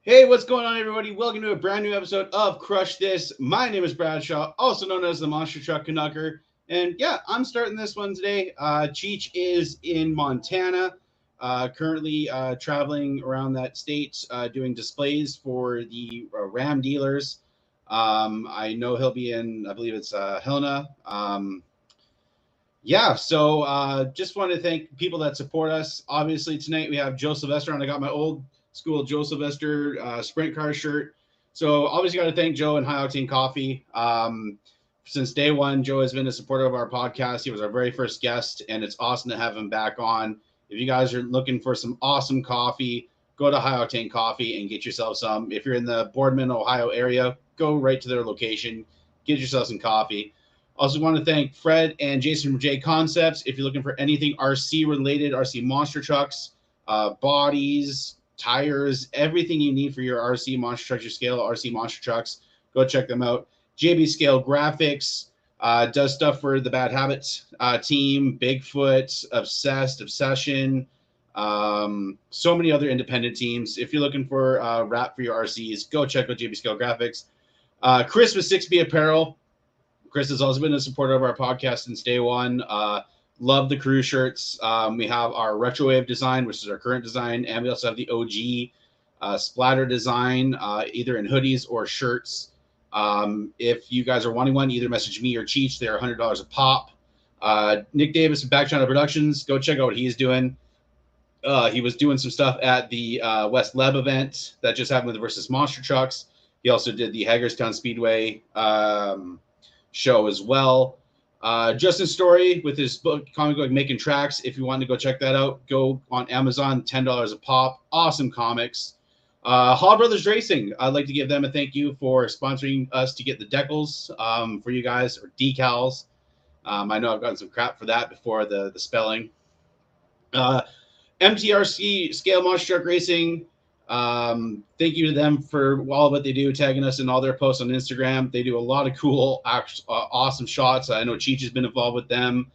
Hey, what's going on, everybody? Welcome to a brand new episode of Crush This. My name is Brad Shaw, also known as the Monster Truck Canucker. And yeah, I'm starting this one today. Cheech is in Montana, currently traveling around that state, doing displays for the Ram dealers. I know he'll be in, I believe it's Helena. Just want to thank people that support us. Obviously, tonight we have Joe Sylvester on. I got my old school Joe Sylvester sprint car shirt. So obviously got to thank Joe and High Octane Coffee. Since day one, Joe has been a supporter of our podcast. He was our very first guest, and it's awesome to have him back on. If you guys are looking for some awesome coffee, go to High Octane Coffee and get yourself some. If you're in the Boardman, Ohio area, go right to their location, get yourself some coffee. Also want to thank Fred and Jason from J Concepts. If you're looking for anything RC related, RC monster trucks, bodies, tires, everything you need for your RC monster trucks, your scale RC monster trucks, go check them out. JB Scale Graphics does stuff for the Bad Habits team, Bigfoot, Obsessed, Obsession, so many other independent teams. If you're looking for wrap for your RCs, go check out JB Scale Graphics. Chris with 6B Apparel. Chris has also been a supporter of our podcast since day one. Love the crew shirts. We have our Retrowave design, which is our current design, and we also have the OG splatter design, either in hoodies or shirts. If you guys are wanting one, either message me or Cheech. They're $100 a pop. Nick Davis of Back Channel Productions, go check out what he's doing. He was doing some stuff at the West Leb event that just happened with the Versus Monster Trucks. He also did the Hagerstown Speedway show as well. Justin Story with his book, comic book Making Tracks. If you want to go check that out, go on Amazon, $10 a pop. Awesome comics. Hall Brothers Racing, I'd like to give them a thank you for sponsoring us to get the decals for you guys, or decals. I know I've gotten some crap for that before the spelling. MTRC Scale Monster Truck Racing. Thank you to them for all of what they do, tagging us in all their posts on Instagram. They do a lot of cool, awesome shots. I know Cheech has been involved with them.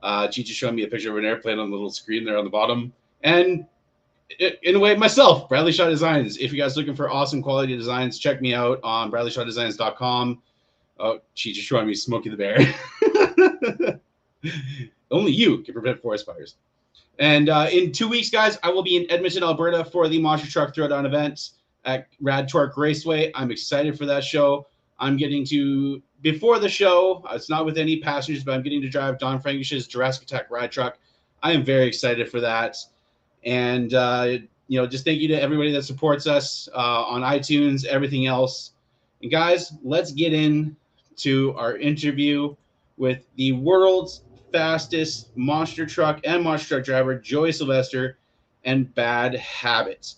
Cheech is showing me a picture of an airplane on the little screen there on the bottom. And in a way, myself, Bradley Shaw Designs. If you guys are looking for awesome quality designs, check me out on bradleyshawdesigns.com. Oh, Cheech is showing me Smokey the Bear. Only you can prevent forest fires. And in 2 weeks, guys, I will be in Edmonton, Alberta for the Monster Truck Throwdown event at Rad Torque Raceway. I'm excited for that show. I'm getting to, before the show, it's not with any passengers, but I'm getting to drive Don Frankish's Jurassic Attack ride truck. I am very excited for that. And, just thank you to everybody that supports us on iTunes, everything else. And, guys, let's get into our interview with the world's fastest monster truck and monster truck driver, Joey Sylvester, and Bad Habits.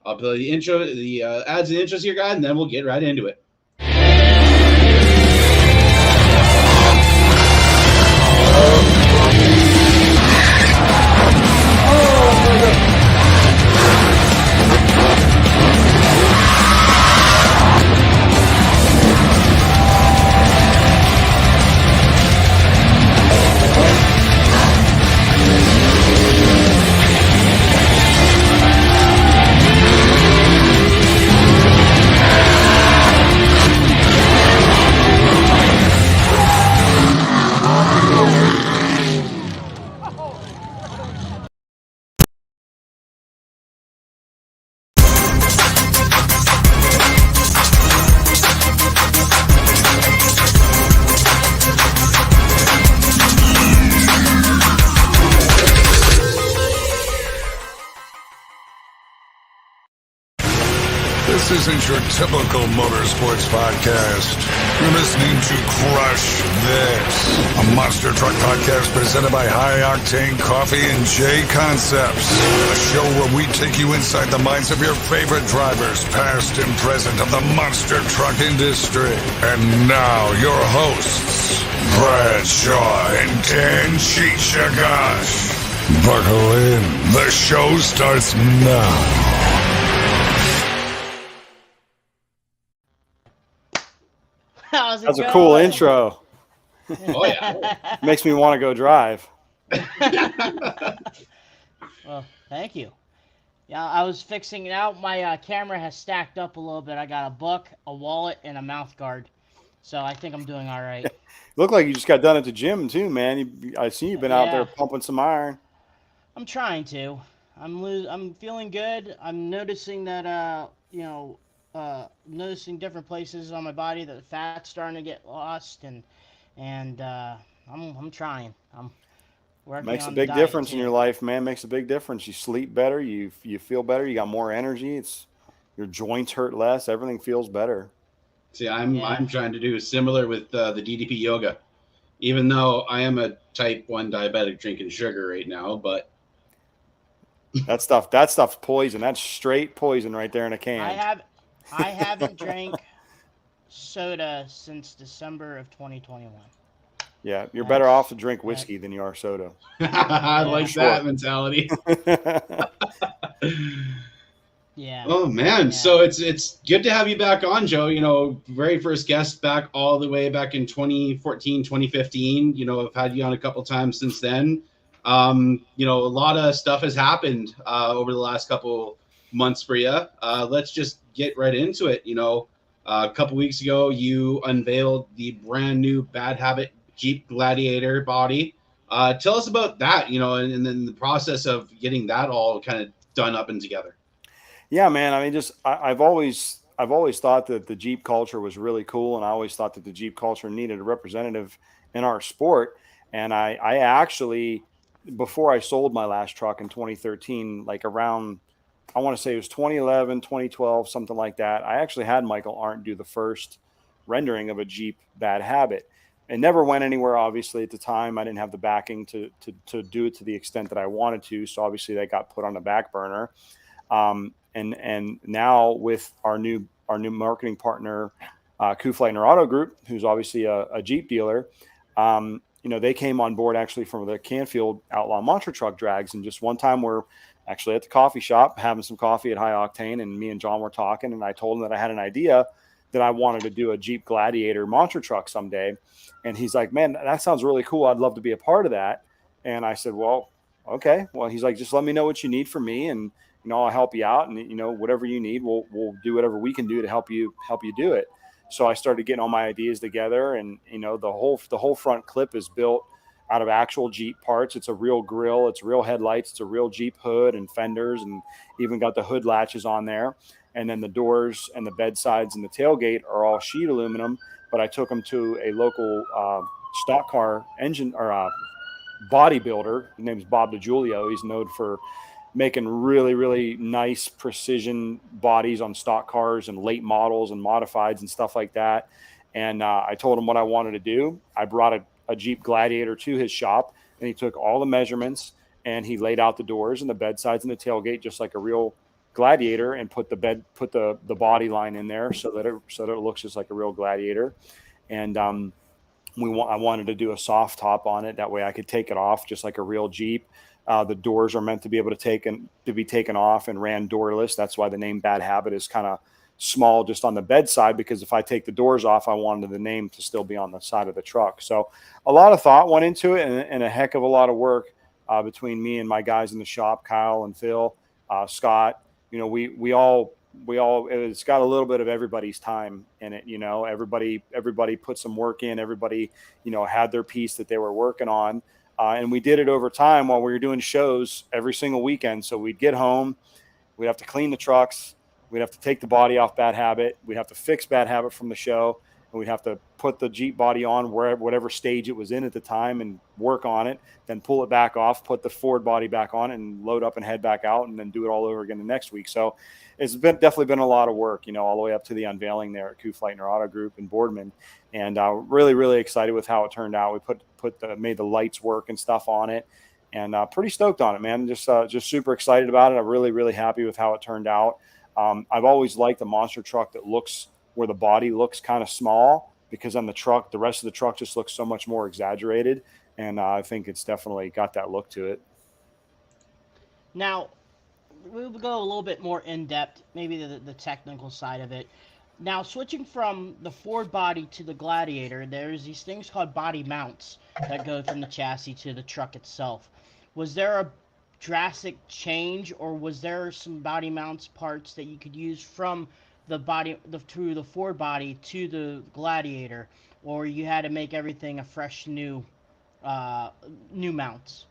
I'll play the intro, the ads and intros here, guys, and then we'll get right into it. This isn't your typical motorsports podcast. You're listening to Crush This, a monster truck podcast presented by High Octane Coffee and J Concepts. A show where we take you inside the minds of your favorite drivers, past and present, of the monster truck industry. And now, your hosts, Brad Shaw and Dan Cheech. Buckle in. The show starts now. That's a cool intro. Oh, yeah. Makes me want to go drive. Well, thank you. Yeah, I was fixing it out. My camera has stacked up a little bit. I got a book, a wallet, and a mouth guard. So I think I'm doing all right. Look like you just got done at the gym too, man. I see you've been out there Yeah, pumping some iron. I'm trying to. I'm feeling good. I'm noticing that noticing different places on my body that the fat's starting to get lost, and I'm trying. I'm working Makes a on the big diet difference in too. your life, man. Makes a big difference. You sleep better. You feel better. You got more energy. It's your joints hurt less. Everything feels better. See, I'm Yeah. I'm trying to do similar with the DDP yoga, even though I am a type 1 diabetic drinking sugar right now. But That stuff's poison. That's straight poison right there in a I can. have I haven't drank soda since December of 2021. Yeah, you're better off That's to drink that. whiskey than you are soda. I For Yeah, like that sure. mentality. yeah, Oh man, yeah. so it's good to have you back on, Joe. Very first guest back all the way back in 2014, 2015. I've had you on a couple times since then. A lot of stuff has happened over the last couple months for you. Let's just get right into it. A couple weeks ago, you unveiled the brand new Bad Habit Jeep Gladiator body. Tell us about that, and then the process of getting that all kind of done up and together. Yeah, man. I mean, I've always thought that the Jeep culture was really cool, and I always thought that the Jeep culture needed a representative in our sport. And I actually, before I sold my last truck in 2013, like around, I want to say it was 2011, 2012, something like that. I actually had Michael Arndt do the first rendering of a Jeep Bad Habit. It never went anywhere, obviously, at the time. I didn't have the backing to do it to the extent that I wanted to. So obviously that got put on the back burner. And now with our new marketing partner, Kuefleitner Auto Group, who's obviously a Jeep dealer, they came on board actually from the Canfield Outlaw Monster Truck Drags. And just one time we're actually at the coffee shop having some coffee at High Octane, and me and John were talking, and I told him that I had an idea that I wanted to do a Jeep Gladiator monster truck someday. And he's like, "Man, that sounds really cool. I'd love to be a part of that." And I said, "Well, okay." Well, he's like, "Just let me know what you need from me, and I'll help you out, and whatever you need, we'll do whatever we can do to help you do it." So I started getting all my ideas together, and the whole front clip is built out of actual Jeep parts. It's a real grill, it's real headlights, it's a real Jeep hood and fenders, and even got the hood latches on there. And then the doors and the bed sides and the tailgate are all sheet aluminum. But I took them to a local stock car engine or bodybuilder. His name's Bob DiGiulio. He's known for making really, really nice precision bodies on stock cars and late models and modifieds and stuff like that. And I told him what I wanted to do. I brought a Jeep Gladiator to his shop, and he took all the measurements, and he laid out the doors and the bed sides and the tailgate just like a real Gladiator, and put the body line in there so that it looks just like a real Gladiator. And I wanted to do a soft top on it. That way I could take it off just like a real Jeep. The doors are meant to be able to be taken off and ran doorless. That's why the name Bad Habit is kind of small just on the bedside, because if I take the doors off, I wanted the name to still be on the side of the truck. So a lot of thought went into it, and a heck of a lot of work between me and my guys in the shop, Kyle and Phil, Scott. We all it's got a little bit of everybody's time in it. Everybody put some work in. Everybody had their piece that they were working on. And we did it over time while we were doing shows every single weekend. So we'd get home, we'd have to clean the trucks, we'd have to take the body off Bad Habit, we'd have to fix Bad Habit from the show, and we'd have to put the Jeep body on whatever stage it was in at the time and work on it, then pull it back off, put the Ford body back on, and load up and head back out, and then do it all over again the next week. So it's definitely been a lot of work, all the way up to the unveiling there at Kuefleitner Auto Group in Boardman. And really, really excited with how it turned out. We made the lights work and stuff on it, and pretty stoked on it, man. Just super excited about it. I'm really, really happy with how it turned out. I've always liked a monster truck that looks where the body looks kind of small, because on the rest of the truck just looks so much more exaggerated. And I think it's definitely got that look to it. Now, we'll go a little bit more in depth, maybe the technical side of it. Now, switching from the Ford body to the Gladiator, there's these things called body mounts that go from the chassis to the truck itself. Was there a drastic change, or was there some body mounts parts that you could use from through the Ford body to the Gladiator, or you had to make everything a fresh uh, new mounts?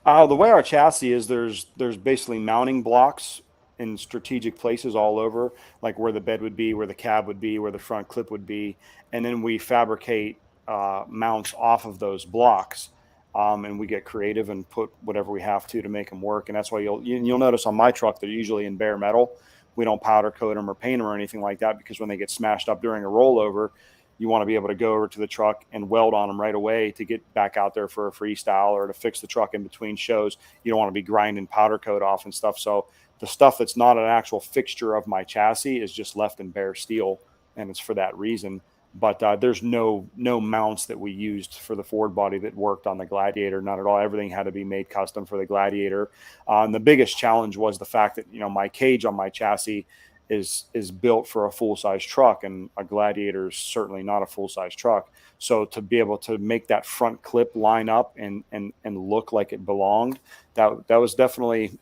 The way our chassis is, there's basically mounting blocks in strategic places all over, like where the bed would be, where the cab would be, where the front clip would be, and then we fabricate mounts off of those blocks, and we get creative and put whatever we have to make them work. And that's why you'll notice on my truck they're usually in bare metal. We don't powder coat them or paint them or anything like that, because when they get smashed up during a rollover, you want to be able to go over to the truck and weld on them right away to get back out there for a freestyle or to fix the truck in between shows. You don't want to be grinding powder coat off and stuff. So the stuff that's not an actual fixture of my chassis is just left in bare steel, and it's for that reason. But there's no mounts that we used for the Ford body that worked on the Gladiator. Not at all. Everything had to be made custom for the Gladiator. And the biggest challenge was the fact that my cage on my chassis is built for a full-size truck, and a Gladiator is certainly not a full-size truck. So to be able to make that front clip line up and look like it belonged, that was definitely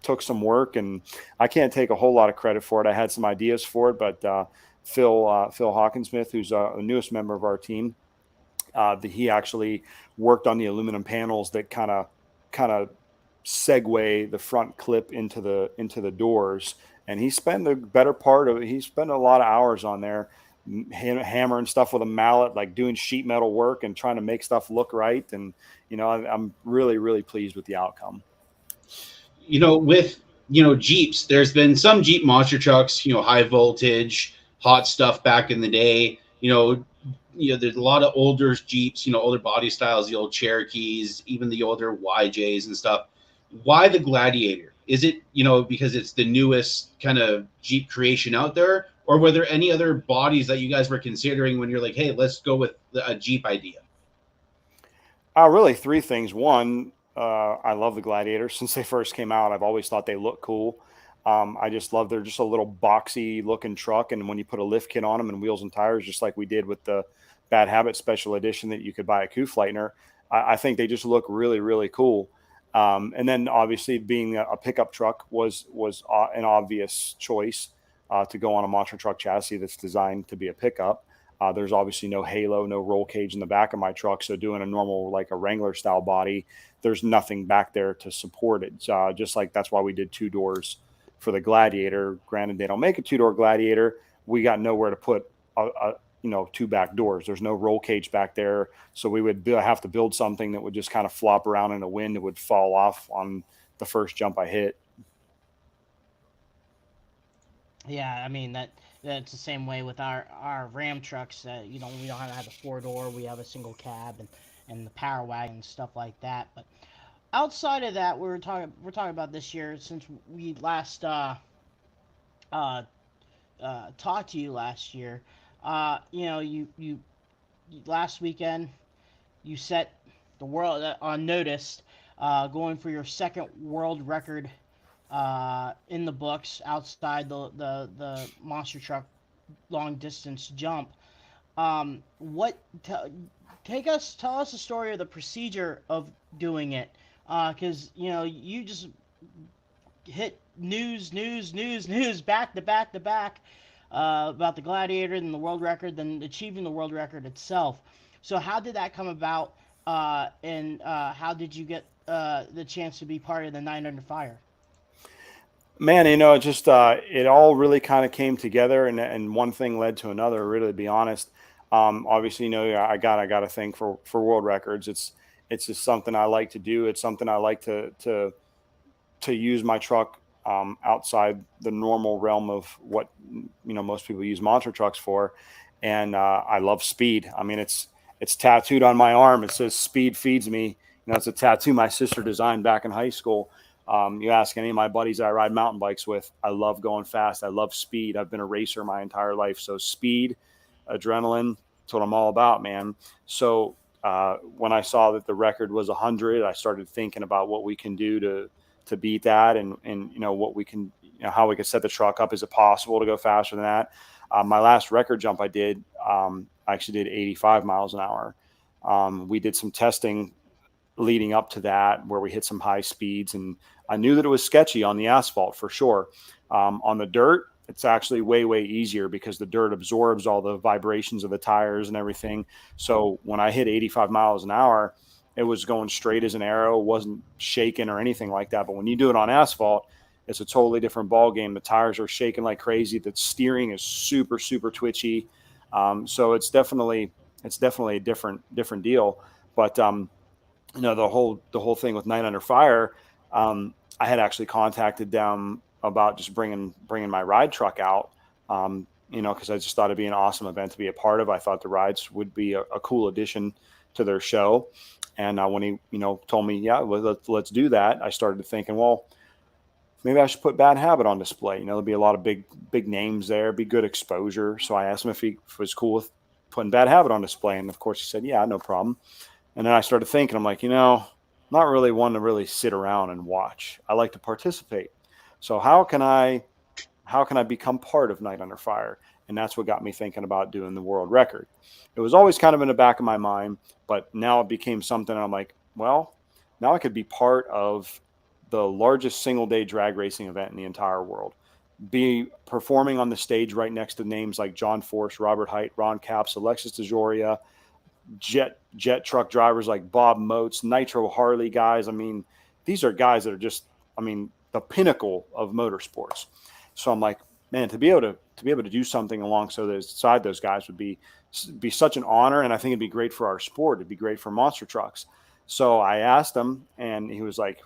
took some work, and I can't take a whole lot of credit for it. I had some ideas for it, but Phil Hawkinsmith, who's the newest member of our team, he actually worked on the aluminum panels that kind of segue the front clip into the doors. And he spent a lot of hours on there, hammering stuff with a mallet, like doing sheet metal work and trying to make stuff look right. And, I'm really, really pleased with the outcome. With, Jeeps, there's been some Jeep monster trucks, high voltage, hot stuff back in the day. There's a lot of older Jeeps, older body styles, the old Cherokees, even the older YJs and stuff. Why the Gladiator? Is it, because it's the newest kind of Jeep creation out there, or were there any other bodies that you guys were considering when you're like, hey, let's go with a Jeep idea? Really three things. One, I love the Gladiator. Since they first came out, I've always thought they look cool. I just love they're just a little boxy looking truck, and when you put a lift kit on them and wheels and tires, just like we did with the Bad Habit Special Edition that you could buy at Kuhfleitner, I think they just look really, really cool. And then obviously being a pickup truck was an obvious choice to go on a monster truck chassis that's designed to be a pickup. There's obviously no halo, no roll cage in the back of my truck. So doing a normal, like a Wrangler style body, there's nothing back there to support it. Just like that's why we did two doors for the Gladiator. Granted, they don't make a two-door Gladiator. We got nowhere to put two back doors. There's no roll cage back there. So we would have to build something that would just kind of flop around in the wind. It would fall off on the first jump I hit. Yeah, I mean that's the same way with our Ram trucks. We don't have a four-door. We have a single cab and the Power Wagon and stuff like that. But outside of that, we're talking about this year, since we last talked to you last year. You last weekend you set the world on notice, going for your second world record in the books outside the monster truck long distance jump. Tell us the story of the procedure of doing it, because you just hit news back to back to back about the Gladiator and the world record, then achieving the world record itself. So how did that come about, and how did you get the chance to be part of the 9 Under Fire? Man, it just it all really kind of came together, and one thing led to another. Really, to be honest, obviously, I got a thing for world records. It's just something I like to do. It's something I like to use my truck outside the normal realm of what most people use monster trucks for, and I love speed. I mean, it's tattooed on my arm. It says "Speed feeds me." It's a tattoo my sister designed back in high school. You ask any of my buddies I ride mountain bikes with, I love going fast. I love speed. I've been a racer my entire life. So speed, adrenaline, that's what I'm all about, man. So when I saw that the record was 100, I started thinking about what we can do to beat that, and what we can, how we could set the truck up. Is it possible to go faster than that? My last record jump I did, I actually did 85 miles an hour. We did some testing leading up to that where we hit some high speeds, and I knew that it was sketchy on the asphalt for sure. On the dirt, it's actually way easier because the dirt absorbs all the vibrations of the tires and everything. So when I hit 85 miles an hour, it was going straight as an arrow, wasn't shaking or anything like that. But when you do it on asphalt, it's a totally different ball game. The tires are shaking like crazy. The steering is super twitchy. So it's definitely a different deal. But the whole thing with Night Under Fire, I had actually contacted them about just bringing my ride truck out, because I just thought it'd be an awesome event to be a part of. I thought the rides would be a cool addition to their show. And when he, told me, yeah, let's do that, I started thinking, well, maybe I should put Bad Habit on display. There'll be a lot of big names there, be good exposure. So I asked him if he was cool with putting Bad Habit on display. And of course he said, yeah, no problem. And then I started thinking, I'm like, not really one to really sit around and watch. I like to participate. So how can I become part of Night Under Fire? And that's what got me thinking about doing the world record. It was always kind of in the back of my mind, but now it became something I'm like, well, now I could be part of the largest single day drag racing event in the entire world. Be performing on the stage right next to names like John Force, Robert Height, Ron Capps, Alexis DeJoria, jet truck drivers like Bob Moats, Nitro Harley guys. I mean, these are guys that are just, the pinnacle of motorsports. So I'm like, man, to be able to do something alongside those guys would be such an honor. And I think it'd be great for our sport. It'd be great for monster trucks. So I asked him, and he was like,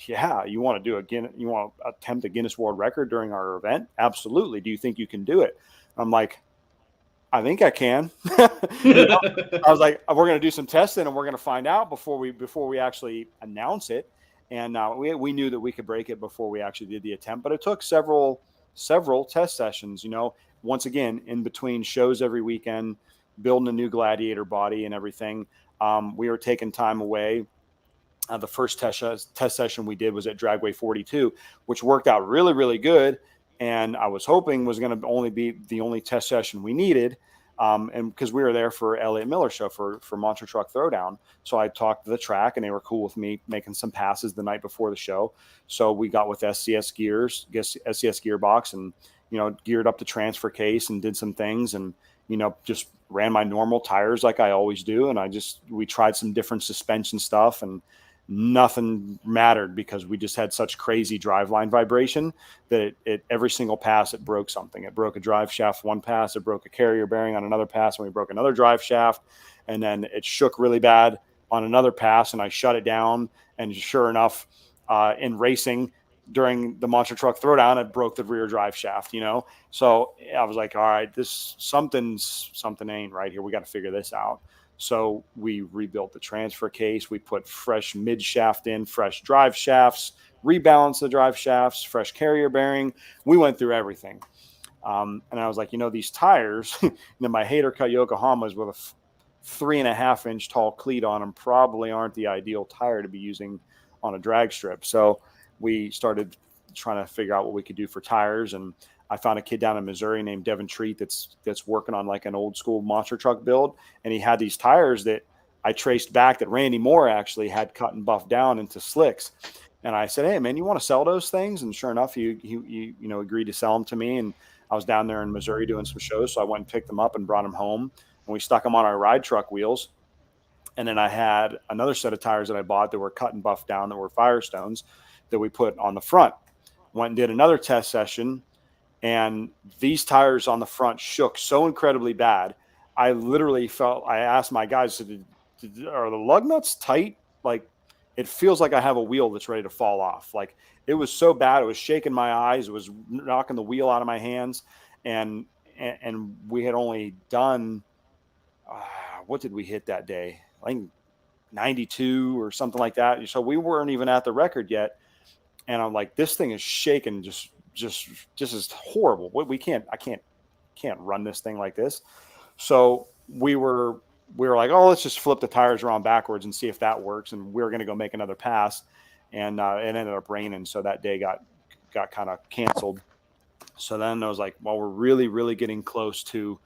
yeah, you want to attempt a Guinness World Record during our event? Absolutely. Do you think you can do it? I'm like, I think I can. I was like, we're going to do some testing and we're going to find out before we actually announce it. And we knew that we could break it before we actually did the attempt, but it took several test sessions, once again, in between shows every weekend, building a new Gladiator body and everything. We were taking time away. The first test session we did was at Dragway 42, which worked out really good. And I was hoping was going to only be the only test session we needed. And because we were there for Elliott Miller show for Monster Truck Throwdown. So I talked to the track and they were cool with me making some passes the night before the show. So we got with SCS Gearbox and, geared up the transfer case and did some things and, just ran my normal tires like I always do. And we tried some different suspension stuff and nothing mattered because we just had such crazy driveline vibration that it every single pass, it broke something. It broke a drive shaft one pass, it broke a carrier bearing on another pass, and we broke another drive shaft. And then it shook really bad on another pass and I shut it down. And sure enough, in racing during the Monster Truck Throwdown, it broke the rear drive shaft, So I was like, all right, something ain't right here. We got to figure this out. So we rebuilt the transfer case. We put fresh mid shaft in, fresh drive shafts, rebalanced the drive shafts, fresh carrier bearing. We went through everything. And I was like, these tires, my Hater Cut Yokohamas with a 3.5-inch tall cleat on them probably aren't the ideal tire to be using on a drag strip. So we started trying to figure out what we could do for tires. And I found a kid down in Missouri named Devin Treat that's working on like an old school monster truck build. And he had these tires that I traced back that Randy Moore actually had cut and buffed down into slicks. And I said, hey, man, you want to sell those things? And sure enough, he agreed to sell them to me. And I was down there in Missouri doing some shows. So I went and picked them up and brought them home. And we stuck them on our ride truck wheels. And then I had another set of tires that I bought that were cut and buffed down that were Firestones that we put on the front. Went and did another test session. And these tires on the front shook so incredibly bad. I literally I asked my guys, are the lug nuts tight? Like, it feels like I have a wheel that's ready to fall off. Like, it was so bad. It was shaking my eyes. It was knocking the wheel out of my hands. And we had only done, what did we hit that day? I think 92 or something like that. So we weren't even at the record yet. And I'm like, this thing is shaking just is horrible. I can't run this thing like this. So we were like, oh, let's just flip the tires around backwards and see if that works. And we were going to go make another pass, and it ended up raining. So that day got kind of canceled. So then I was like, well, we're really, really getting close to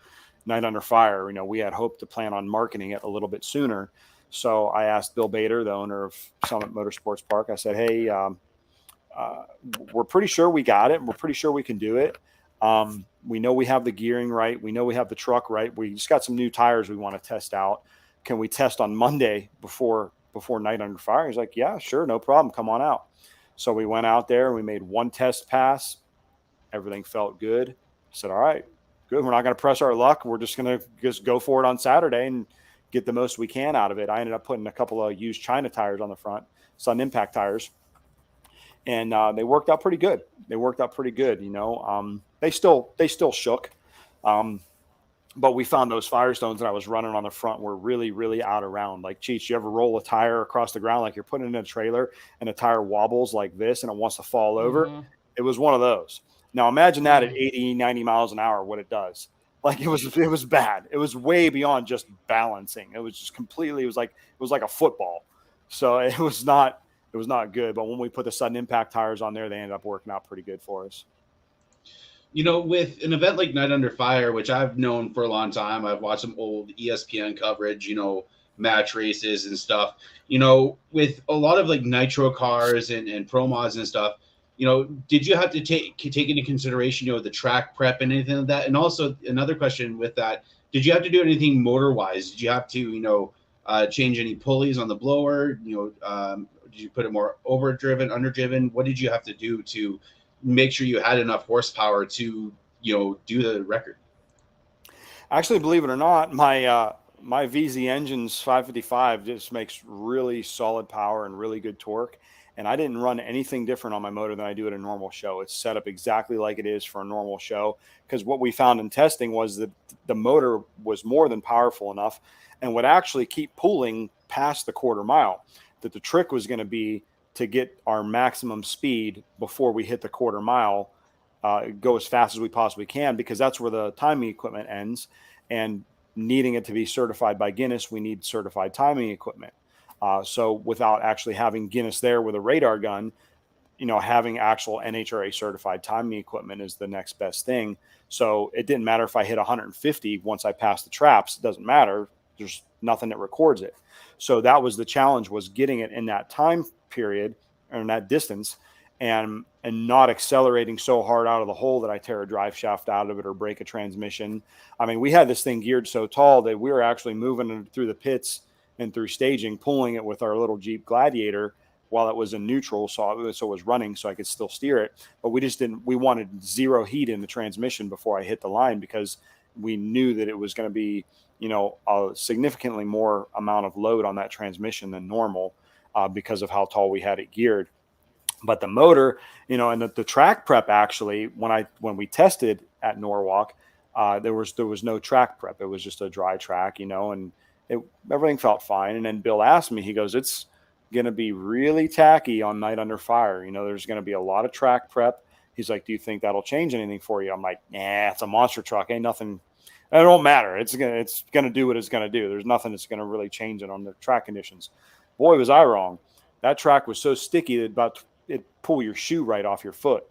Night Under Fire. We had hoped to plan on marketing it a little bit sooner. So I asked Bill Bader, the owner of Summit Motorsports Park, I said, hey, we're pretty sure we got it. We're pretty sure we can do it. We know we have the gearing right. We know we have the truck right. We just got some new tires we want to test out. Can we test on Monday before Night Under Fire? He's like, yeah, sure, no problem. Come on out. So we went out there and we made one test pass. Everything felt good. I said, all right, good. We're not going to press our luck. We're just going to just go for it on Saturday and get the most we can out of it. I ended up putting a couple of used China tires on the front, Sun Impact tires. And they worked out pretty good. They still shook. But we found those Firestones that I was running on the front were really, really out of round. Like, Cheech, you ever roll a tire across the ground like you're putting it in a trailer and the tire wobbles like this and it wants to fall over? Mm-hmm. It was one of those. Now imagine that at 80, 90 miles an hour, what it does. Like, it was bad. It was way beyond just balancing. It was just completely, it was like a football. So it was not good. But when we put the sudden impact tires on there, they ended up working out pretty good for us. With an event like Night Under Fire, which I've known for a long time, I've watched some old ESPN coverage, match races and stuff. With a lot of like nitro cars and pro mods and stuff, did you have to take into consideration, the track prep and anything like that? And also another question with that, did you have to do anything motor wise? Did you have to, change any pulleys on the blower? Did you put it more overdriven, underdriven? What did you have to do to make sure you had enough horsepower to, do the record? Actually, believe it or not, my VZ Engine's 555 just makes really solid power and really good torque. And I didn't run anything different on my motor than I do at a normal show. It's set up exactly like it is for a normal show, because what we found in testing was that the motor was more than powerful enough and would actually keep pulling past the quarter mile. That the trick was going to be to get our maximum speed before we hit the quarter mile, go as fast as we possibly can, because that's where the timing equipment ends. And needing it to be certified by Guinness, we need certified timing equipment. So without actually having Guinness there with a radar gun, having actual NHRA certified timing equipment is the next best thing. So it didn't matter if I hit 150 once I passed the traps. It doesn't matter. There's nothing that records it. So that was the challenge, was getting it in that time period or in that distance and not accelerating so hard out of the hole that I tear a drive shaft out of it or break a transmission. I mean, we had this thing geared so tall that we were actually moving it through the pits and through staging, pulling it with our little Jeep Gladiator while it was in neutral. So it was running so I could still steer it. But we wanted zero heat in the transmission before I hit the line, because we knew that it was going to be, a significantly more amount of load on that transmission than normal because of how tall we had it geared. But the motor, and the track prep, actually, when we tested at Norwalk, there was no track prep. It was just a dry track, and everything felt fine. And then Bill asked me, he goes, it's going to be really tacky on Night Under Fire. There's going to be a lot of track prep. He's like, do you think that'll change anything for you? I'm like, nah, it's a monster truck. Ain't nothing. It don't matter. It's going to do what it's going to do. There's nothing that's going to really change it on the track conditions. Boy, was I wrong. That track was so sticky that it pull your shoe right off your foot.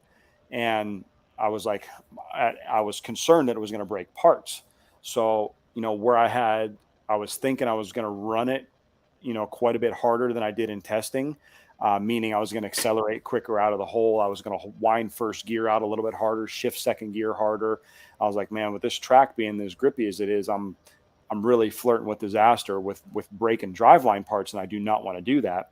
And I was like, I was concerned that it was going to break parts. So, where I was thinking I was going to run it, quite a bit harder than I did in testing, meaning I was going to accelerate quicker out of the hole. I was going to wind first gear out a little bit harder, shift second gear harder. I was like, man, with this track being as grippy as it is, I'm really flirting with disaster with brake and driveline parts, and I do not want to do that.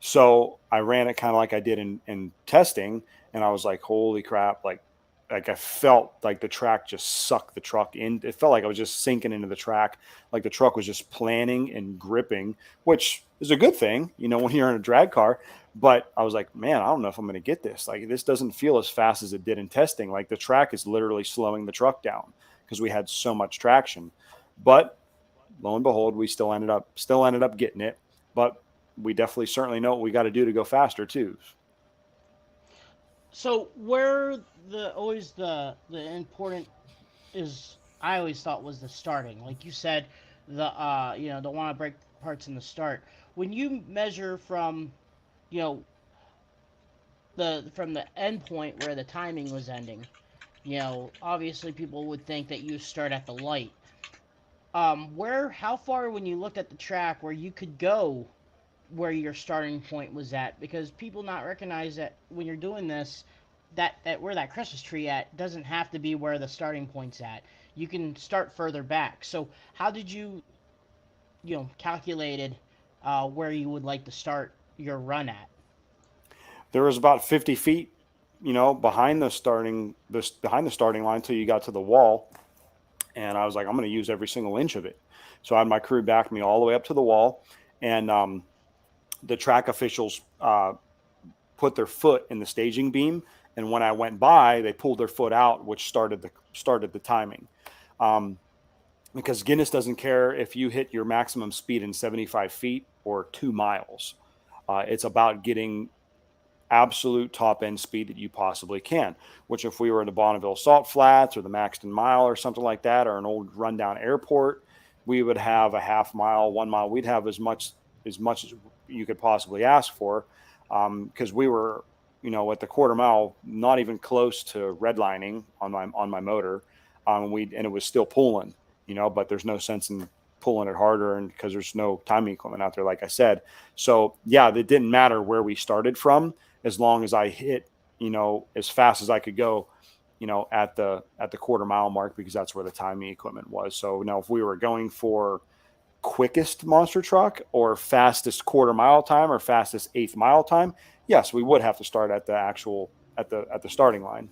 So I ran it kind of like I did in testing, and I was like, holy crap, like I felt like the track just sucked the truck in. It felt like I was just sinking into the track, like the truck was just planning and gripping, which is a good thing, when you're in a drag car. But I was like, man, I don't know if I'm going to get this. Like, this doesn't feel as fast as it did in testing. Like, the track is literally slowing the truck down because we had so much traction. But lo and behold, we still ended up getting it. But we certainly know what we got to do to go faster too. So where the important is, I always thought, was the starting. Like you said, don't want to break parts in the start. When you measure from, from the end point where the timing was ending, obviously people would think that you start at the light. how far when you looked at the track where you could go where your starting point was at, because people not recognize that when you're doing this, that where that Christmas tree at doesn't have to be where the starting point's at. You can start further back. So how did you calculated where you would like to start your run at? There was about 50 feet, behind behind the starting line till you got to the wall. And I was like, I'm going to use every single inch of it. So I had my crew back me all the way up to the wall, and the track officials put their foot in the staging beam, and when I went by, they pulled their foot out, which started the timing. Because Guinness doesn't care if you hit your maximum speed in 75 feet or 2 miles. It's about getting absolute top end speed that you possibly can, which if we were in the Bonneville Salt Flats or the Maxton Mile or something like that, or an old rundown airport, we would have a half mile, 1 mile. We'd have as much as you could possibly ask for, because we were, at the quarter mile, not even close to redlining on my motor, and it was still pulling, but there's no sense in pulling it harder, and because there's no timing equipment out there, like I said. So yeah, it didn't matter where we started from, as long as I hit, as fast as I could go, at the quarter mile mark, because that's where the timing equipment was. So if we were going for quickest monster truck or fastest quarter mile time or fastest eighth mile time, yes, we would have to start at the starting line.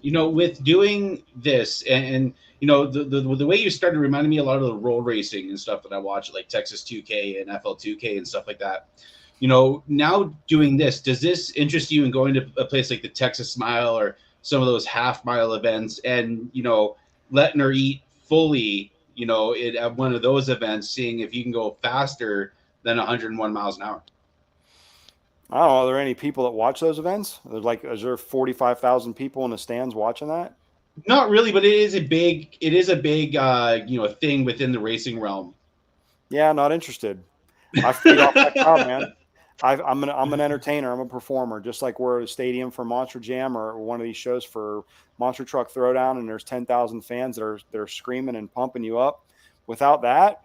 With doing this, and the way you started reminded me a lot of the road racing and stuff that I watch, like Texas 2K and FL2K and stuff like that. Now doing this, does this interest you in going to a place like the Texas Mile or some of those half mile events, and letting her eat fully, at one of those events, seeing if you can go faster than 101 miles an hour? I don't know. Are there any people that watch those events? Is there 45,000 people in the stands watching that? Not really, but it is a big thing within the racing realm. Yeah, not interested. I feed off that crowd, man. I'm an entertainer. I'm a performer. Just like we're at a stadium for Monster Jam or one of these shows for Monster Truck Throwdown, and there's 10,000 fans they're screaming and pumping you up. Without that,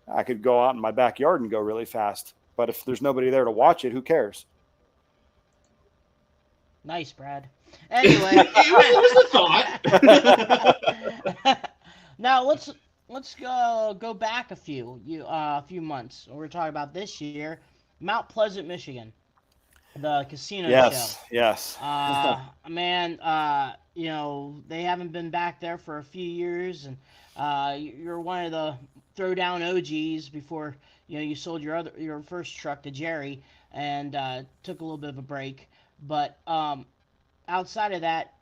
I could go out in my backyard and go really fast. But if there's nobody there to watch it, who cares? Nice, Brad. Anyway, it was a thought. Now let's go back a few months. We're talking about this year, Mount Pleasant, Michigan, the casino show. Yes. Man, they haven't been back there for a few years, and you're one of the throwdown OGs before you sold your first truck to Jerry and took a little bit of a break. But outside of that,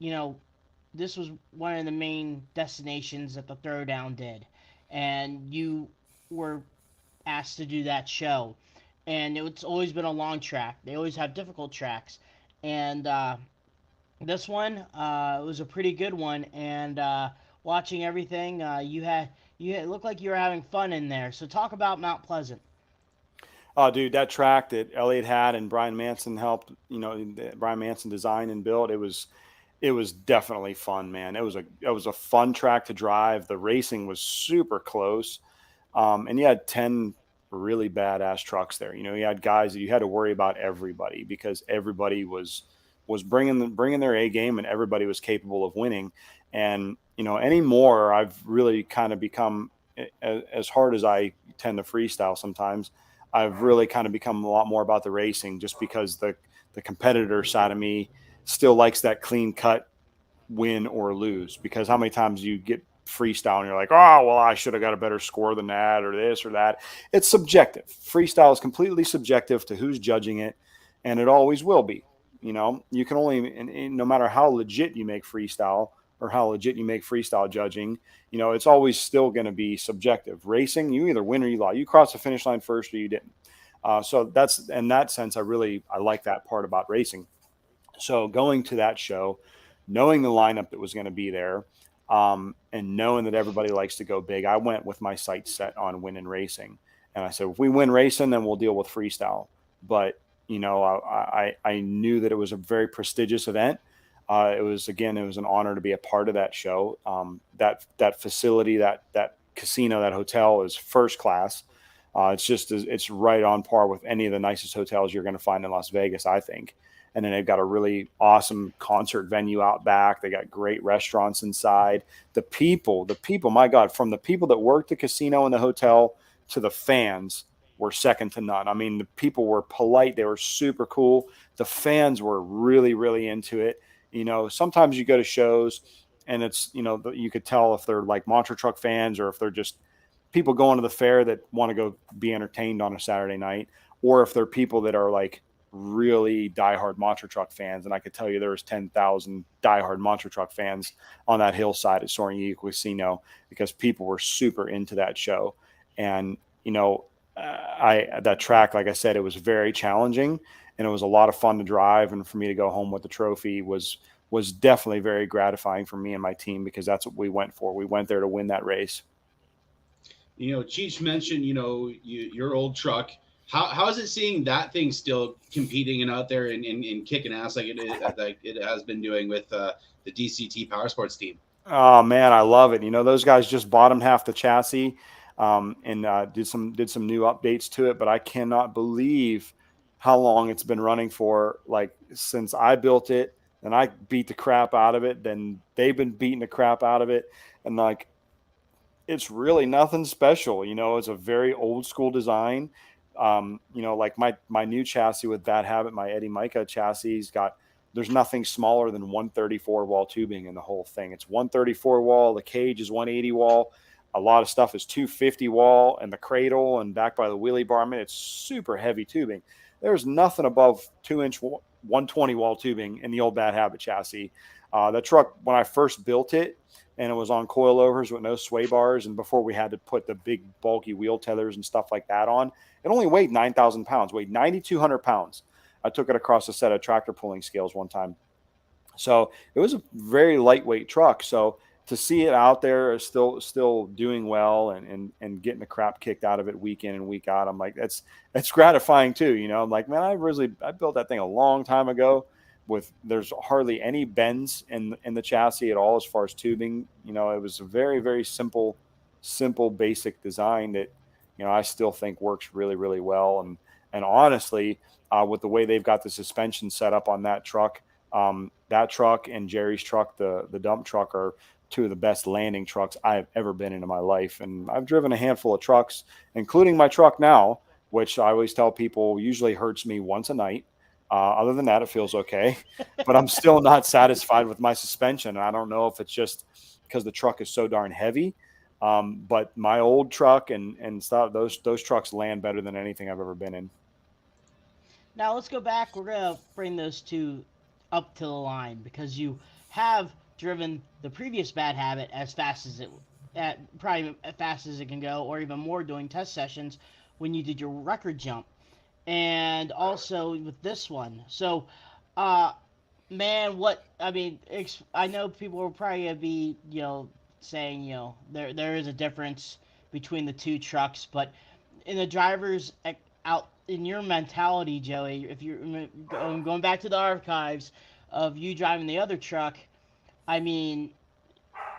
this was one of the main destinations that the Throwdown did, and you were asked to do that show. And it's always been a long track. They always have difficult tracks, and this one was a pretty good one. And watching everything, it looked like you were having fun in there. So talk about Mount Pleasant. Oh, dude, that track that Elliot had and Brian Manson helped, Brian Manson design and build. It was definitely fun, man. It was a fun track to drive. The racing was super close. And you had 10 really badass trucks there. You had guys that you had to worry about everybody, because everybody was bringing their A game, and everybody was capable of winning. And, anymore, I've really kind of become, as hard as I tend to freestyle sometimes, I've really kind of become a lot more about the racing, just because the competitor side of me still likes that clean cut win or lose. Because how many times you get freestyle and you're like, oh, well, I should have got a better score than that, or this or that. It's subjective. Freestyle is completely subjective to who's judging it, and it always will be. You can only, and no matter how legit you make freestyle or how legit you make freestyle judging, it's always still going to be subjective. Racing, you either win or you lose. You cross the finish line first or you didn't. So that's, in that sense, I like that part about racing. So going to that show, knowing the lineup that was going to be there, and knowing that everybody likes to go big, I went with my sights set on winning racing. And I said, if we win racing, then we'll deal with freestyle. But, I knew that it was a very prestigious event. It was an honor to be a part of that show. That facility, that casino, that hotel is first class. It's right on par with any of the nicest hotels you're going to find in Las Vegas, I think. And then they've got a really awesome concert venue out back. They got great restaurants inside. The people, my God, from the people that work the casino and the hotel to the fans were second to none. I mean, the people were polite. They were super cool. The fans were really, really into it. Sometimes you go to shows and it's, you could tell if they're like monster truck fans or if they're just people going to the fair that want to go be entertained on a Saturday night, or if they're people that are like really diehard monster truck fans. And I could tell you there was 10,000 diehard monster truck fans on that hillside at Soaring Eagle Casino because people were super into that show. And, that track, like I said, it was very challenging and it was a lot of fun to drive. And for me to go home with the trophy was definitely very gratifying for me and my team because that's what we went for. We went there to win that race. Cheech mentioned, your old truck. How is it seeing that thing still competing and out there and kicking ass like it has been doing with the DCT Power Sports team? Oh man, I love it. Those guys just bottomed half the chassis and did some new updates to it, but I cannot believe how long it's been running for. Like since I built it and I beat the crap out of it, then they've been beating the crap out of it, and like it's really nothing special. It's a very old school design. Like my new chassis with Bad Habit, my Eddie Mica chassis there's nothing smaller than 134 wall tubing in the whole thing. It's 134 wall. The cage is 180 wall. A lot of stuff is 250 wall, and the cradle and back by the wheelie bar. I mean, it's super heavy tubing. There's nothing above 2-inch 120 wall tubing in the old Bad Habit chassis. The truck, when I first built it, and it was on coilovers with no sway bars, and before we had to put the big bulky wheel tethers and stuff like that on, it only weighed 9,000 pounds, weighed 9,200 pounds. I took it across a set of tractor pulling scales one time. So it was a very lightweight truck. So to see it out there is still doing well and getting the crap kicked out of it week in and week out, I'm like, that's gratifying too. I'm like, man, I built that thing a long time ago. There's hardly any bends in the chassis at all as far as tubing. It was a very, very simple, basic design that, I still think works really, really well. And honestly, with the way they've got the suspension set up on that truck and Jerry's truck, the dump truck, are two of the best landing trucks I've ever been in my life. And I've driven a handful of trucks, including my truck now, which I always tell people usually hurts me once a night. Other than that, it feels okay, but I'm still not satisfied with my suspension. I don't know if it's just because the truck is so darn heavy. But my old truck and stuff, those trucks land better than anything I've ever been in. Now let's go back. We're going to bring those two up to the line because you have driven the previous Bad Habit as fast as probably as fast as it can go, or even more doing test sessions when you did your record jump. And also with this one. So, man, I know people will probably gonna be, saying, there is a difference between the two trucks, but in the drivers out in your mentality, Joey, if you're going back to the archives of you driving the other truck, I mean,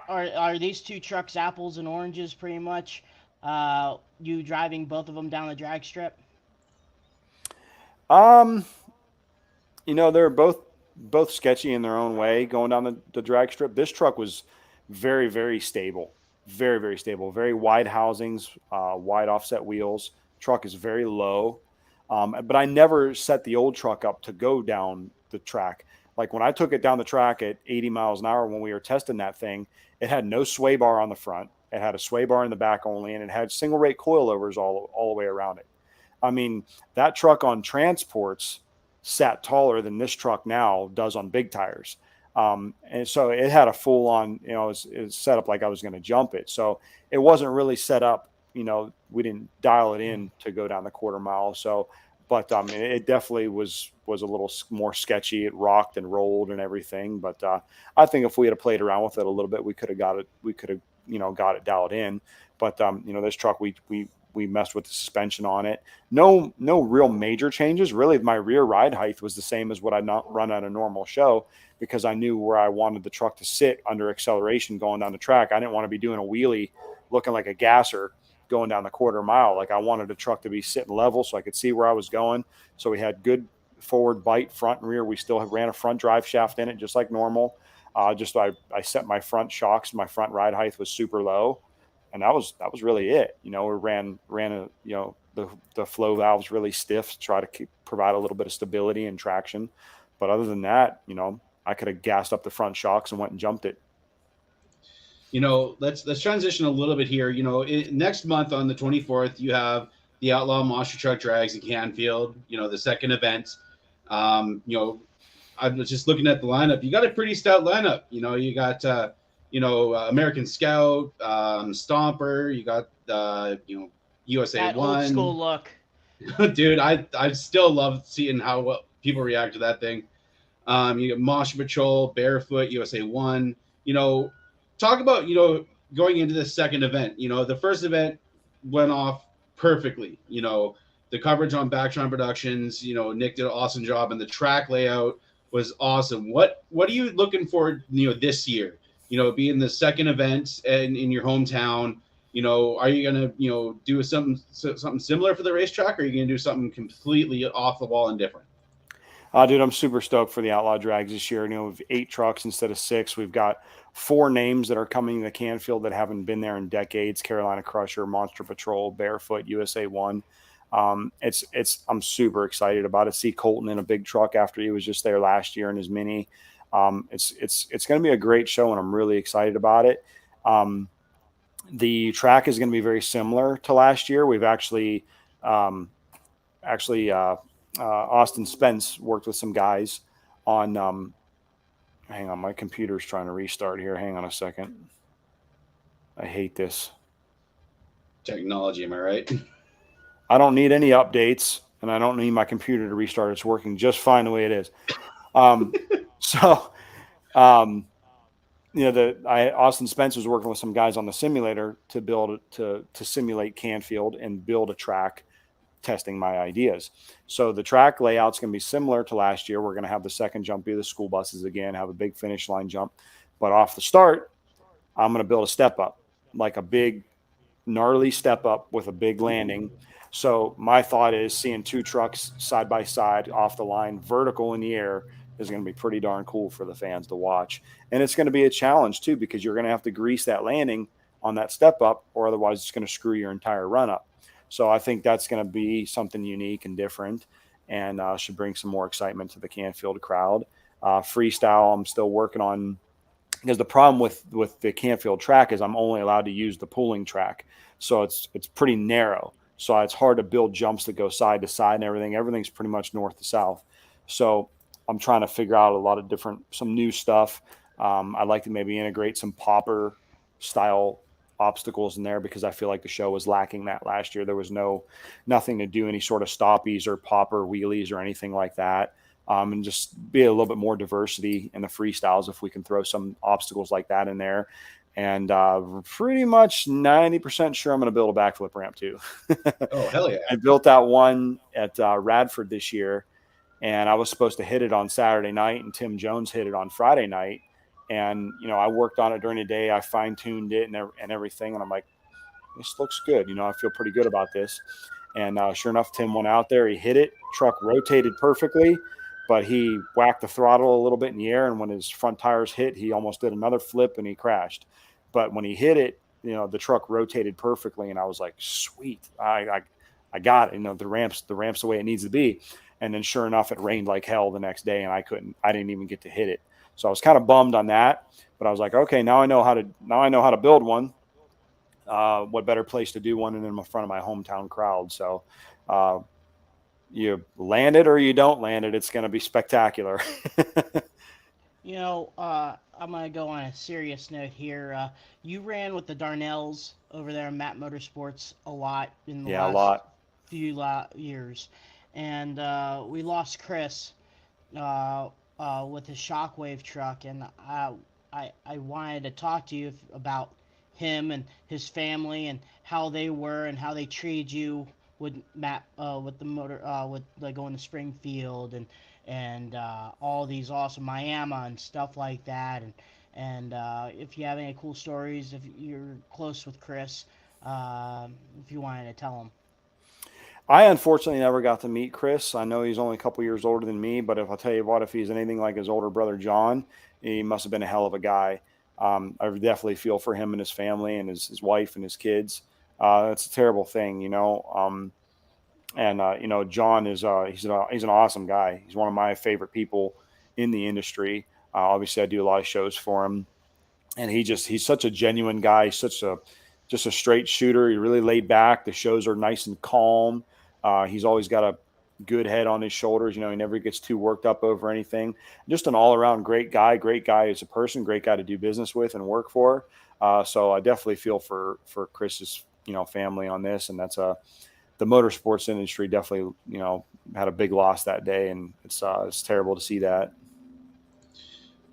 are these two trucks apples and oranges pretty much? You driving both of them down the drag strip? They're both sketchy in their own way going down the drag strip. This truck was very, very stable, very, very stable, very wide housings, wide offset wheels. Truck is very low. But I never set the old truck up to go down the track. Like when I took it down the track at 80 miles an hour when we were testing that thing, it had no sway bar on the front. It had a sway bar in the back only, and it had single rate coilovers all the way around it. I mean, that truck on transports sat taller than this truck now does on big tires. And so it had a full on, it was set up like I was going to jump it. So it wasn't really set up, we didn't dial it in to go down the quarter mile. So, but it definitely was a little more sketchy. It rocked and rolled and everything. But I think if we had played around with it a little bit, we could have got it dialed in. But, this truck, we we messed with the suspension on it. No real major changes. Really, my rear ride height was the same as what I'd not run at a normal show, because I knew where I wanted the truck to sit under acceleration going down the track. I didn't want to be doing a wheelie looking like a gasser going down the quarter mile. Like, I wanted the truck to be sitting level so I could see where I was going. So we had good forward bite, front and rear. We still ran a front drive shaft in it, just like normal. I set my front shocks. My front ride height was super low, and that was really it. We ran a, the flow valves really stiff to try to provide a little bit of stability and traction. But other than that, I could have gassed up the front shocks and went and jumped it. Let's transition a little bit here. Next month on the 24th, you have the Outlaw Monster Truck Drags in Canfield. The second event. I was just looking at the lineup. You got a pretty stout lineup. You got American Scout, Stomper. You got USA that One. Old school look. Dude, I still love seeing how people react to that thing. You got Monster Patrol, Barefoot, USA One. Talk about going into the second event. The first event went off perfectly. The coverage on Backtron Productions. Nick did an awesome job, and the track layout was awesome. What are you looking for, this year? Being the second event and in your hometown. Are you gonna, do something similar for the racetrack, or are you gonna do something completely off the wall and different? Dude, I'm super stoked for the Outlaw Drags this year. We've 8 trucks instead of 6. We've got 4 names that are coming to Canfield that haven't been there in decades: Carolina Crusher, Monster Patrol, Barefoot, USA One. I'm super excited about it. See Colton in a big truck after he was just there last year in his Mini. It's going to be a great show, and I'm really excited about it. The track is going to be very similar to last year. We've actually Austin Spence worked with some guys on. Hang on, my computer's trying to restart here. Hang on a second. I hate this Technology, am I right? I don't need any updates, and I don't need my computer to restart. It's working just fine the way it is. Austin Spence was working with some guys on the simulator to simulate Canfield and build a track, testing my ideas. So the track layout's going to be similar to last year. We're going to have the second jump be the school buses again, have a big finish line jump. But off the start, I'm going to build a step up, like a big gnarly step up with a big landing. So my thought is seeing 2 trucks side by side off the line, vertical in the air, is going to be pretty darn cool for the fans to watch. And it's going to be a challenge too, because you're going to have to grease that landing on that step up, or otherwise it's going to screw your entire run up. So I think that's going to be something unique and different, and should bring some more excitement to the Canfield crowd. Freestyle, I'm still working on, because the problem with the Canfield track is I'm only allowed to use the pulling track. So it's pretty narrow. So it's hard to build jumps that go side to side and everything. Everything's pretty much north to south. So I'm trying to figure out some new stuff. I'd like to maybe integrate some popper style obstacles in there, because I feel like the show was lacking that last year. There was nothing to do any sort of stoppies or popper wheelies or anything like that. And just be a little bit more diversity in the freestyles if we can throw some obstacles like that in there. And pretty much 90% sure I'm going to build a backflip ramp too. Oh, hell yeah. I built that one at Radford this year, and I was supposed to hit it on Saturday night, and Tim Jones hit it on Friday night. And, I worked on it during the day. I fine-tuned it and everything. And I'm like, this looks good. I feel pretty good about this. And sure enough, Tim went out there. He hit it. Truck rotated perfectly, but he whacked the throttle a little bit in the air. And when his front tires hit, he almost did another flip and he crashed. But when he hit it, the truck rotated perfectly. And I was like, sweet, I got it. The ramp's the way it needs to be. And then sure enough, it rained like hell the next day, and I didn't even get to hit it. So I was kind of bummed on that, but I was like, okay, now I know how to build one. What better place to do one than in front of my hometown crowd? So you land it or you don't land it, it's going to be spectacular. I'm going to go on a serious note here. You ran with the Darnells over there in Matt Motorsports a lot in the last few years. And we lost Chris with his Shockwave truck, and I wanted to talk to you about him and his family and how they were and how they treated you with Matt, with the motor, with like going to Springfield and all these awesome Miami and stuff like that. And if you have any cool stories, if you're close with Chris, if you wanted to tell him. I unfortunately never got to meet Chris. I know he's only a couple years older than me, but if I'll tell you what, if he's anything like his older brother John, he must have been a hell of a guy. I definitely feel for him and his family and his wife and his kids. It's a terrible thing, you know. You know, John is he's an awesome guy. He's one of my favorite people in the industry. Obviously, I do a lot of shows for him, and he's such a genuine guy. He's such a just a straight shooter. He really laid back. The shows are nice and calm. He's always got a good head on his shoulders. You know, he never gets too worked up over anything. Just an all around great guy. Great guy as a person. Great guy to do business with and work for. So I definitely feel for Chris's family on this, and that's the motorsports industry definitely had a big loss that day, and it's terrible to see that.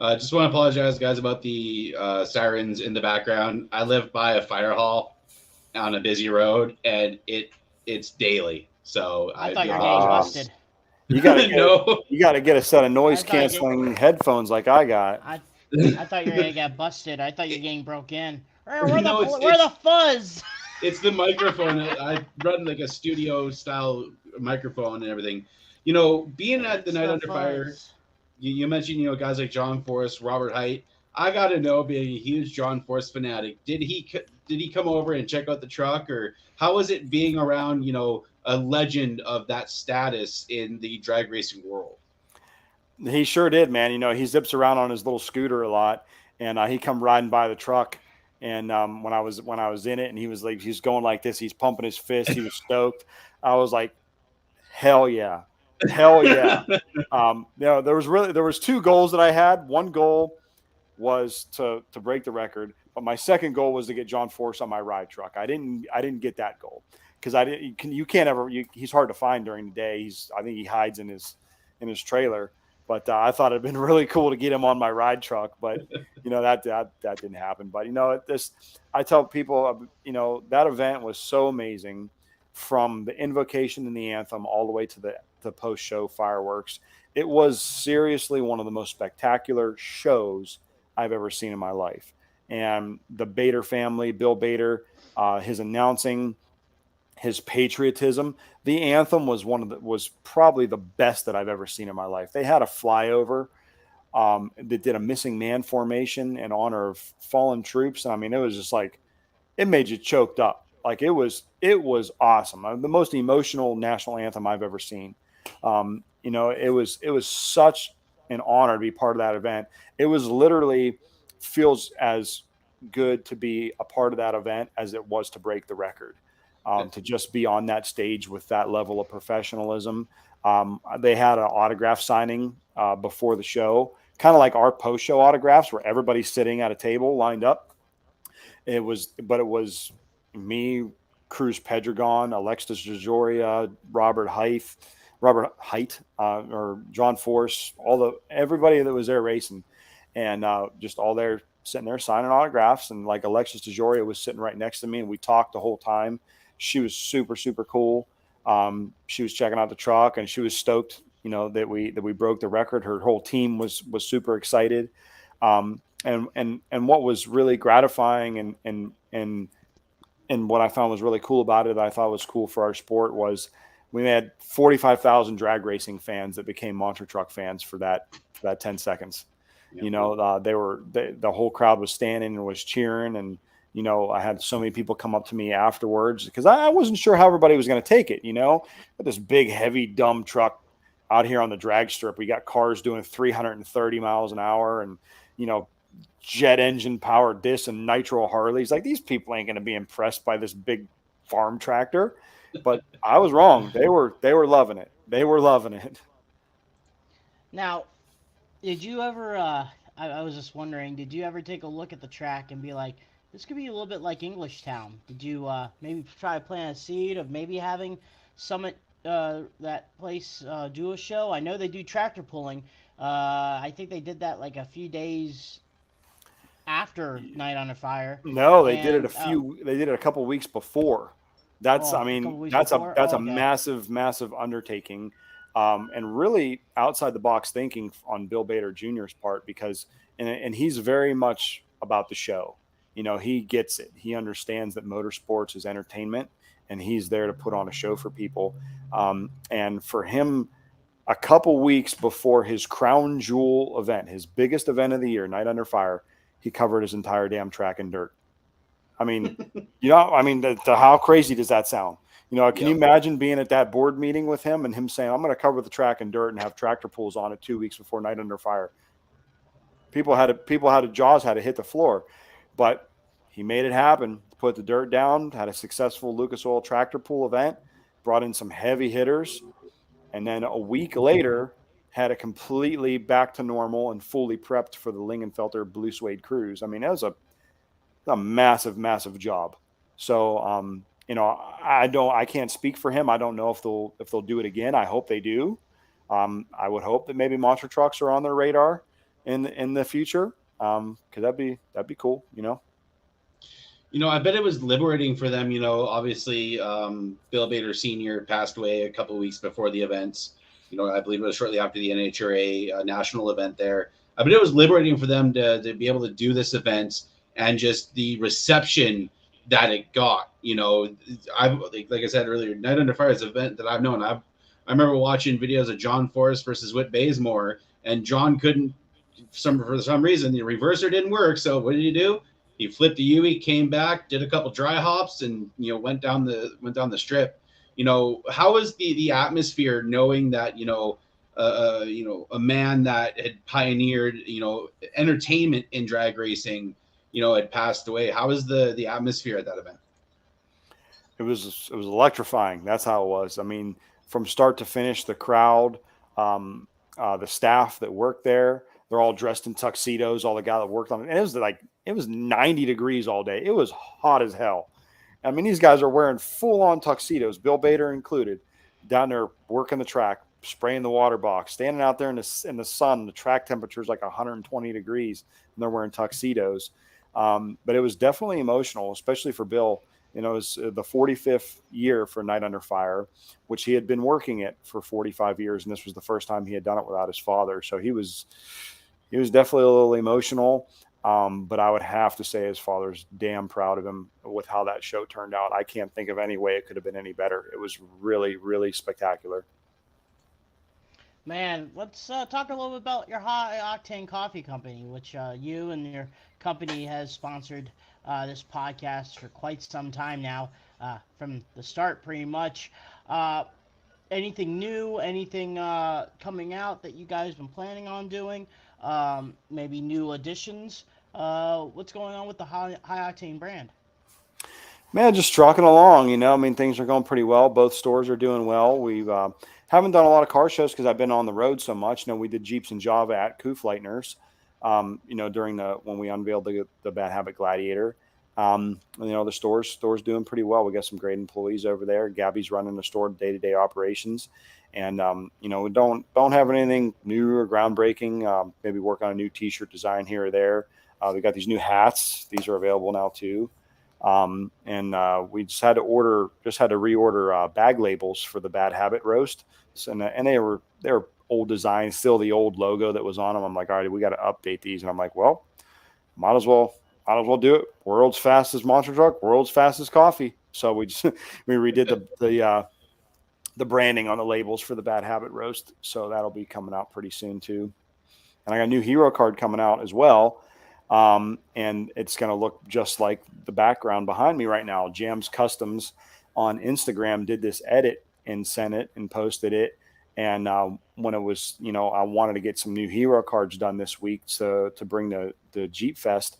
Just want to apologize, guys, about the sirens in the background. I live by a fire hall on a busy road, and it's daily. So I thought you were getting busted. You gotta get a set of noise canceling headphones like I got. I thought you were gonna get busted. I thought you were getting broke in. Where the fuzz? It's the microphone. I run like a studio style microphone and everything. You know, being at the Night Under Fire. You mentioned, guys like John Force, Robert Height. I got to know, being a huge John Force fanatic, did he come over and check out the truck, or how was it being around, a legend of that status in the drag racing world? He sure did, man. He zips around on his little scooter a lot, and he come riding by the truck. And when I was in it, and he's going like this, he's pumping his fist. He was stoked. I was like, hell yeah. Hell yeah. There was two goals that I had. One goal was to break the record, but my second goal was to get John Force on my ride truck. I didn't get that goal because he's hard to find during the day. I think he hides in his trailer, but I thought it'd been really cool to get him on my ride truck, but that didn't happen. But I tell people, that event was so amazing, from the invocation and the anthem all the way to the post-show fireworks. It was seriously one of the most spectacular shows I've ever seen in my life. And the Bader family, Bill Bader, his announcing, his patriotism, the anthem was probably the best that I've ever seen in my life. They had a flyover that did a missing man formation in honor of fallen troops. I mean, it was just like, it made you choked up. Like it was awesome. The most emotional national anthem I've ever seen. It was such an honor to be part of that event. It was literally feels as good to be a part of that event as it was to break the record. To just be on that stage with that level of professionalism. They had an autograph signing before the show, kind of like our post-show autographs, where everybody's sitting at a table lined up. It was me, Cruz Pedregon, Alexis DeJoria, Robert Height, or John Force, everybody that was there racing, and just all there sitting there signing autographs. And like Alexis DeJoria was sitting right next to me, and we talked the whole time. She was super, super cool. She was checking out the truck, and she was stoked, that we broke the record. Her whole team was super excited. And what was really gratifying and what I found was really cool about it, I thought was cool for our sport, was we had 45,000 drag racing fans that became monster truck fans for that 10 seconds. Yep. The whole crowd was standing and was cheering. And, I had so many people come up to me afterwards because I wasn't sure how everybody was going to take it. But this big, heavy, dumb truck out here on the drag strip, we got cars doing 330 miles an hour and, jet engine powered this and nitro Harleys. Like, these people ain't going to be impressed by this big farm tractor. But I was wrong. They were loving it. They were loving it. Now, did you ever I was just wondering, did you ever take a look at the track and be like, this could be a little bit like Englishtown? Did you maybe try to plant a seed of maybe having Summit, that place, do a show? I know they do tractor pulling. I think they did that like a few days after Night Under Fire. No, they did it And they did it a couple weeks before. That's, I a couple mean, weeks that's before. that's Oh, a okay. massive undertaking, and really outside the box thinking on Bill Bader Jr.'s part, because and he's very much about the show. He gets it. He understands that motorsports is entertainment, and he's there to put on a show for people. And for him, a couple weeks before his crown jewel event, his biggest event of the year, Night Under Fire, he covered his entire damn track in dirt. I mean, how crazy does that sound? Can you Yep. imagine being at that board meeting with him and him saying, "I'm going to cover the track in dirt and have tractor pulls on it 2 weeks before Night Under Fire"? Jaws had to hit the floor, but he made it happen. Put the dirt down, had a successful Lucas Oil tractor pull event, brought in some heavy hitters, and then a week later had a completely back to normal and fully prepped for the Lingenfelter Blue Suede Cruise. I mean, it was a massive job. So, I can't speak for him. I don't know if they'll do it again. I hope they do. I would hope that maybe monster trucks are on their radar in the future. Cause that'd be cool. I bet it was liberating for them. Obviously, Bill Bader Sr. passed away a couple of weeks before the events. I believe it was shortly after the NHRA national event there. I bet it was liberating for them to be able to do this event, and just the reception that it got. I've like I said earlier, Night Under Fire is an event that I've known. I remember watching videos of John Forrest versus Whit Bazemore, and John couldn't, for some reason, the reverser didn't work. So what did he do? He flipped the Yui, came back, did a couple dry hops, and went down the strip. How was the atmosphere knowing that a man that had pioneered entertainment in drag racing had passed away? How was the atmosphere at that event? It was electrifying. That's how it was. I mean, from start to finish, the crowd, the staff that worked there, they're all dressed in tuxedos. All the guy that worked on it, and it was 90 degrees all day. It was hot as hell. I mean, these guys are wearing full on tuxedos, Bill Bader included, down there working the track, spraying the water box, standing out there in the sun. The track temperature is like 120 degrees, and they're wearing tuxedos. But it was definitely emotional, especially for Bill. It was the 45th year for Night Under Fire, which he had been working it for 45 years, and this was the first time he had done it without his father. So he was definitely a little emotional. But I would have to say his father's damn proud of him with how that show turned out. I can't think of any way it could have been any better. It was really, really spectacular. Man, let's talk a little bit about your High Octane Coffee Company, which you and your company has sponsored this podcast for quite some time now, from the start pretty much. Anything new, anything coming out that you guys been planning on doing? Maybe new additions? What's going on with the High Octane brand? Man, just trucking along, I mean, things are going pretty well. Both stores are doing well. We haven't done a lot of car shows because I've been on the road so much. We did Jeeps and Java at Koofleitner's, during when we unveiled the Bad Habit Gladiator. The store's doing pretty well. We got some great employees over there. Gabby's running the store day-to-day operations. And, we don't have anything new or groundbreaking. Maybe work on a new t-shirt design here or there. We got these new hats. These are available now too. We just had to reorder bag labels for the Bad Habit roast. And they were old designs, still the old logo that was on them. I'm like, all right, we got to update these. And I'm like, well, might as well do it. World's fastest monster truck, world's fastest coffee. So we redid the branding on the labels for the Bad Habit roast. So that'll be coming out pretty soon too. And I got a new hero card coming out as well. And it's going to look just like the background behind me right now. Jams Customs on Instagram did this edit and sent it and posted it. And when it was, I wanted to get some new hero cards done this week to bring the Jeep Fest.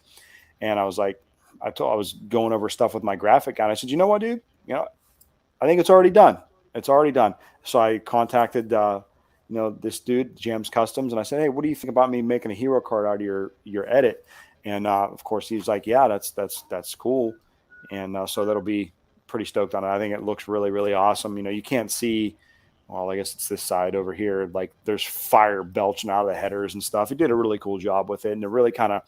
And I was like, I was going over stuff with my graphic guy. And I said, you know what, dude? I think it's already done. It's already done. So I contacted, this dude, Jams Customs, and I said, hey, what do you think about me making a hero card out of your edit? And of course, he's like, yeah, that's cool. And so that'll be pretty stoked on it. I think it looks really, really awesome. You can't see, well, I guess it's this side over here. Like there's fire belching out of the headers and stuff. He did a really cool job with it, and it really kind of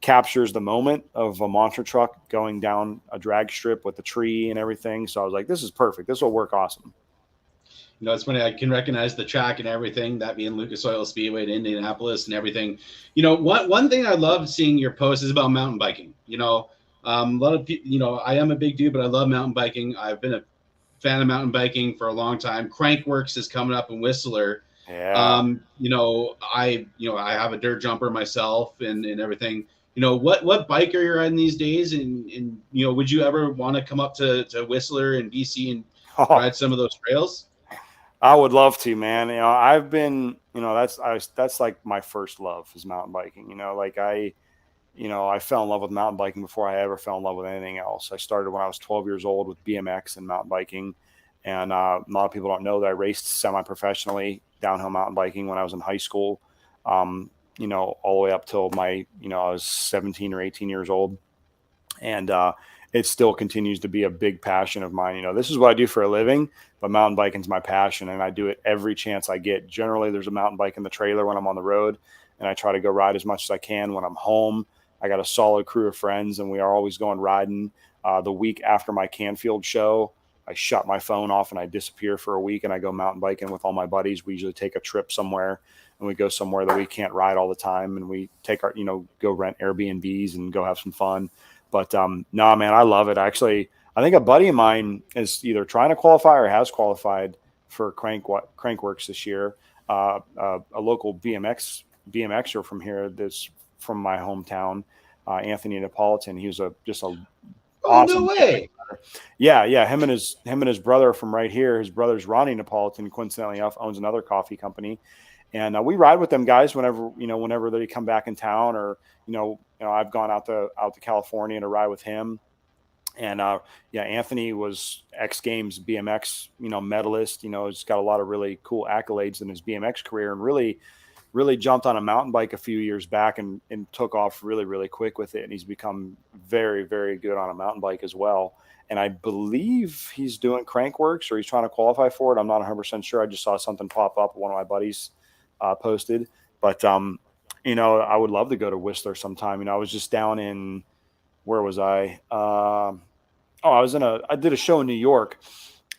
captures the moment of a monster truck going down a drag strip with the tree and everything. So I was like, this is perfect. This will work awesome. You know, it's funny. I can recognize the track and everything, that being Lucas Oil Speedway to Indianapolis and everything. You know, one thing I love seeing your posts is about mountain biking. You know, a lot of people, you know, I am a big dude, but I love mountain biking. I've been a fan of mountain biking for a long time. Crankworks is coming up in Whistler. Yeah. You know, I have a dirt jumper myself and everything. You know, what bike are you riding these days? And you know, would you ever want to come up to Whistler and BC and ride some of those trails? I would love to, man. You know, I've been, you know, that's like my first love is mountain biking. You know, like I fell in love with mountain biking before I ever fell in love with anything else. I started when I was 12 years old with BMX and mountain biking. And a lot of people don't know that I raced semi-professionally downhill mountain biking when I was in high school, you know, all the way up till I was 17 or 18 years old. And it still continues to be a big passion of mine. You know, this is what I do for a living, but mountain biking is my passion, and I do it every chance I get. Generally, there's a mountain bike in the trailer when I'm on the road, and I try to go ride as much as I can when I'm home. I got a solid crew of friends, and we are always going riding. The week after my Canfield show, I shut my phone off and I disappear for a week, and I go mountain biking with all my buddies. We usually take a trip somewhere, and we go somewhere that we can't ride all the time, and we take our, go rent Airbnbs and go have some fun. But no, man, I love it. Actually, I think a buddy of mine is either trying to qualify or has qualified for Crankworks this year. A local BMXer from here, that's from my hometown, Anthony Napolitan. He was just a awesome. No way. Yeah. Him and his brother from right here. His brother's Ronnie Napolitan, coincidentally enough, owns another coffee company. And we ride with them guys whenever they come back in town, or I've gone out to California to ride with him. And Anthony was X Games BMX medalist. He's got a lot of really cool accolades in his BMX career, and really jumped on a mountain bike a few years back and took off really, really quick with it. And he's become very, very good on a mountain bike as well. And I believe he's doing Crankworks, or he's trying to qualify for it. I'm not 100% sure. I just saw something pop up. One of my buddies posted, but I would love to go to Whistler sometime. I was just down in, where was I? I did a show in New York,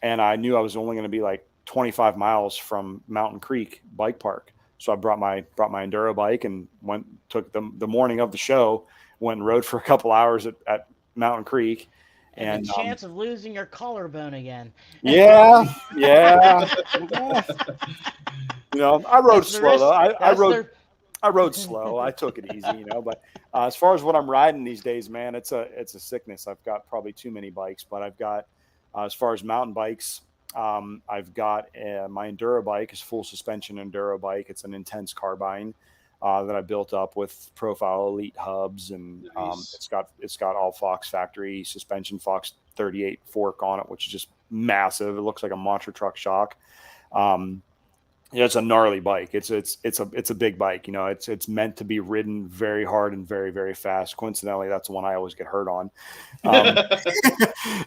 and I knew I was only going to be like 25 miles from Mountain Creek Bike Park. So I brought my enduro bike and took the morning of the show, went and rode for a couple hours at Mountain Creek. And the chance of losing your collarbone again. Yeah. I rode slow though. I rode slow. I took it easy, But as far as what I'm riding these days, man, it's a sickness. I've got probably too many bikes, but I've got as far as mountain bikes, I've got my enduro bike is full suspension enduro bike. It's an intense carbine that I built up with Profile Elite hubs, and nice. it's got all Fox factory suspension, Fox 38 fork on it, which is just massive. It looks like a monster truck shock. It's a gnarly bike. It's a big bike. It's meant to be ridden very hard and very, very fast. Coincidentally, that's the one I always get hurt on.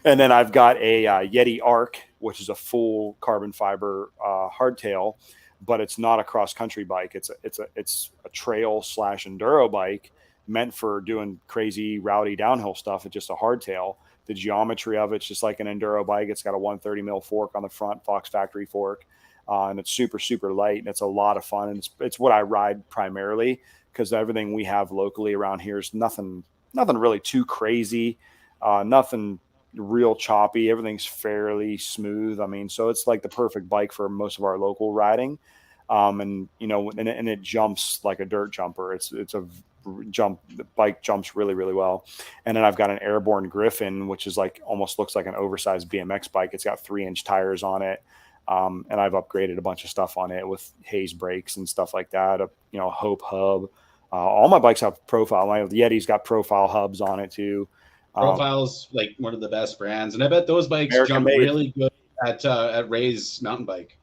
And then I've got a Yeti Arc, which is a full carbon fiber hardtail, but it's not a cross country bike. It's a trail / enduro bike meant for doing crazy rowdy downhill stuff. It's just a hardtail. The geometry of it's just like an enduro bike. It's got a 130 mil fork on the front, Fox factory fork. And it's super, super light, and it's a lot of fun. And it's what I ride primarily, because everything we have locally around here is nothing really too crazy, nothing real choppy. Everything's fairly smooth. I mean, so it's like the perfect bike for most of our local riding. And it jumps like a dirt jumper. It's a jump. The bike jumps really, really well. And then I've got an Airborne Griffin, which is almost looks like an oversized BMX bike. It's got 3-inch tires on it. And I've upgraded a bunch of stuff on it with Hayes brakes and stuff like that. Hope hub. All my bikes have Profile. My Yeti's got Profile hubs on it too. Profile's like one of the best brands, and I bet those bikes jump really good at Ray's mountain bike.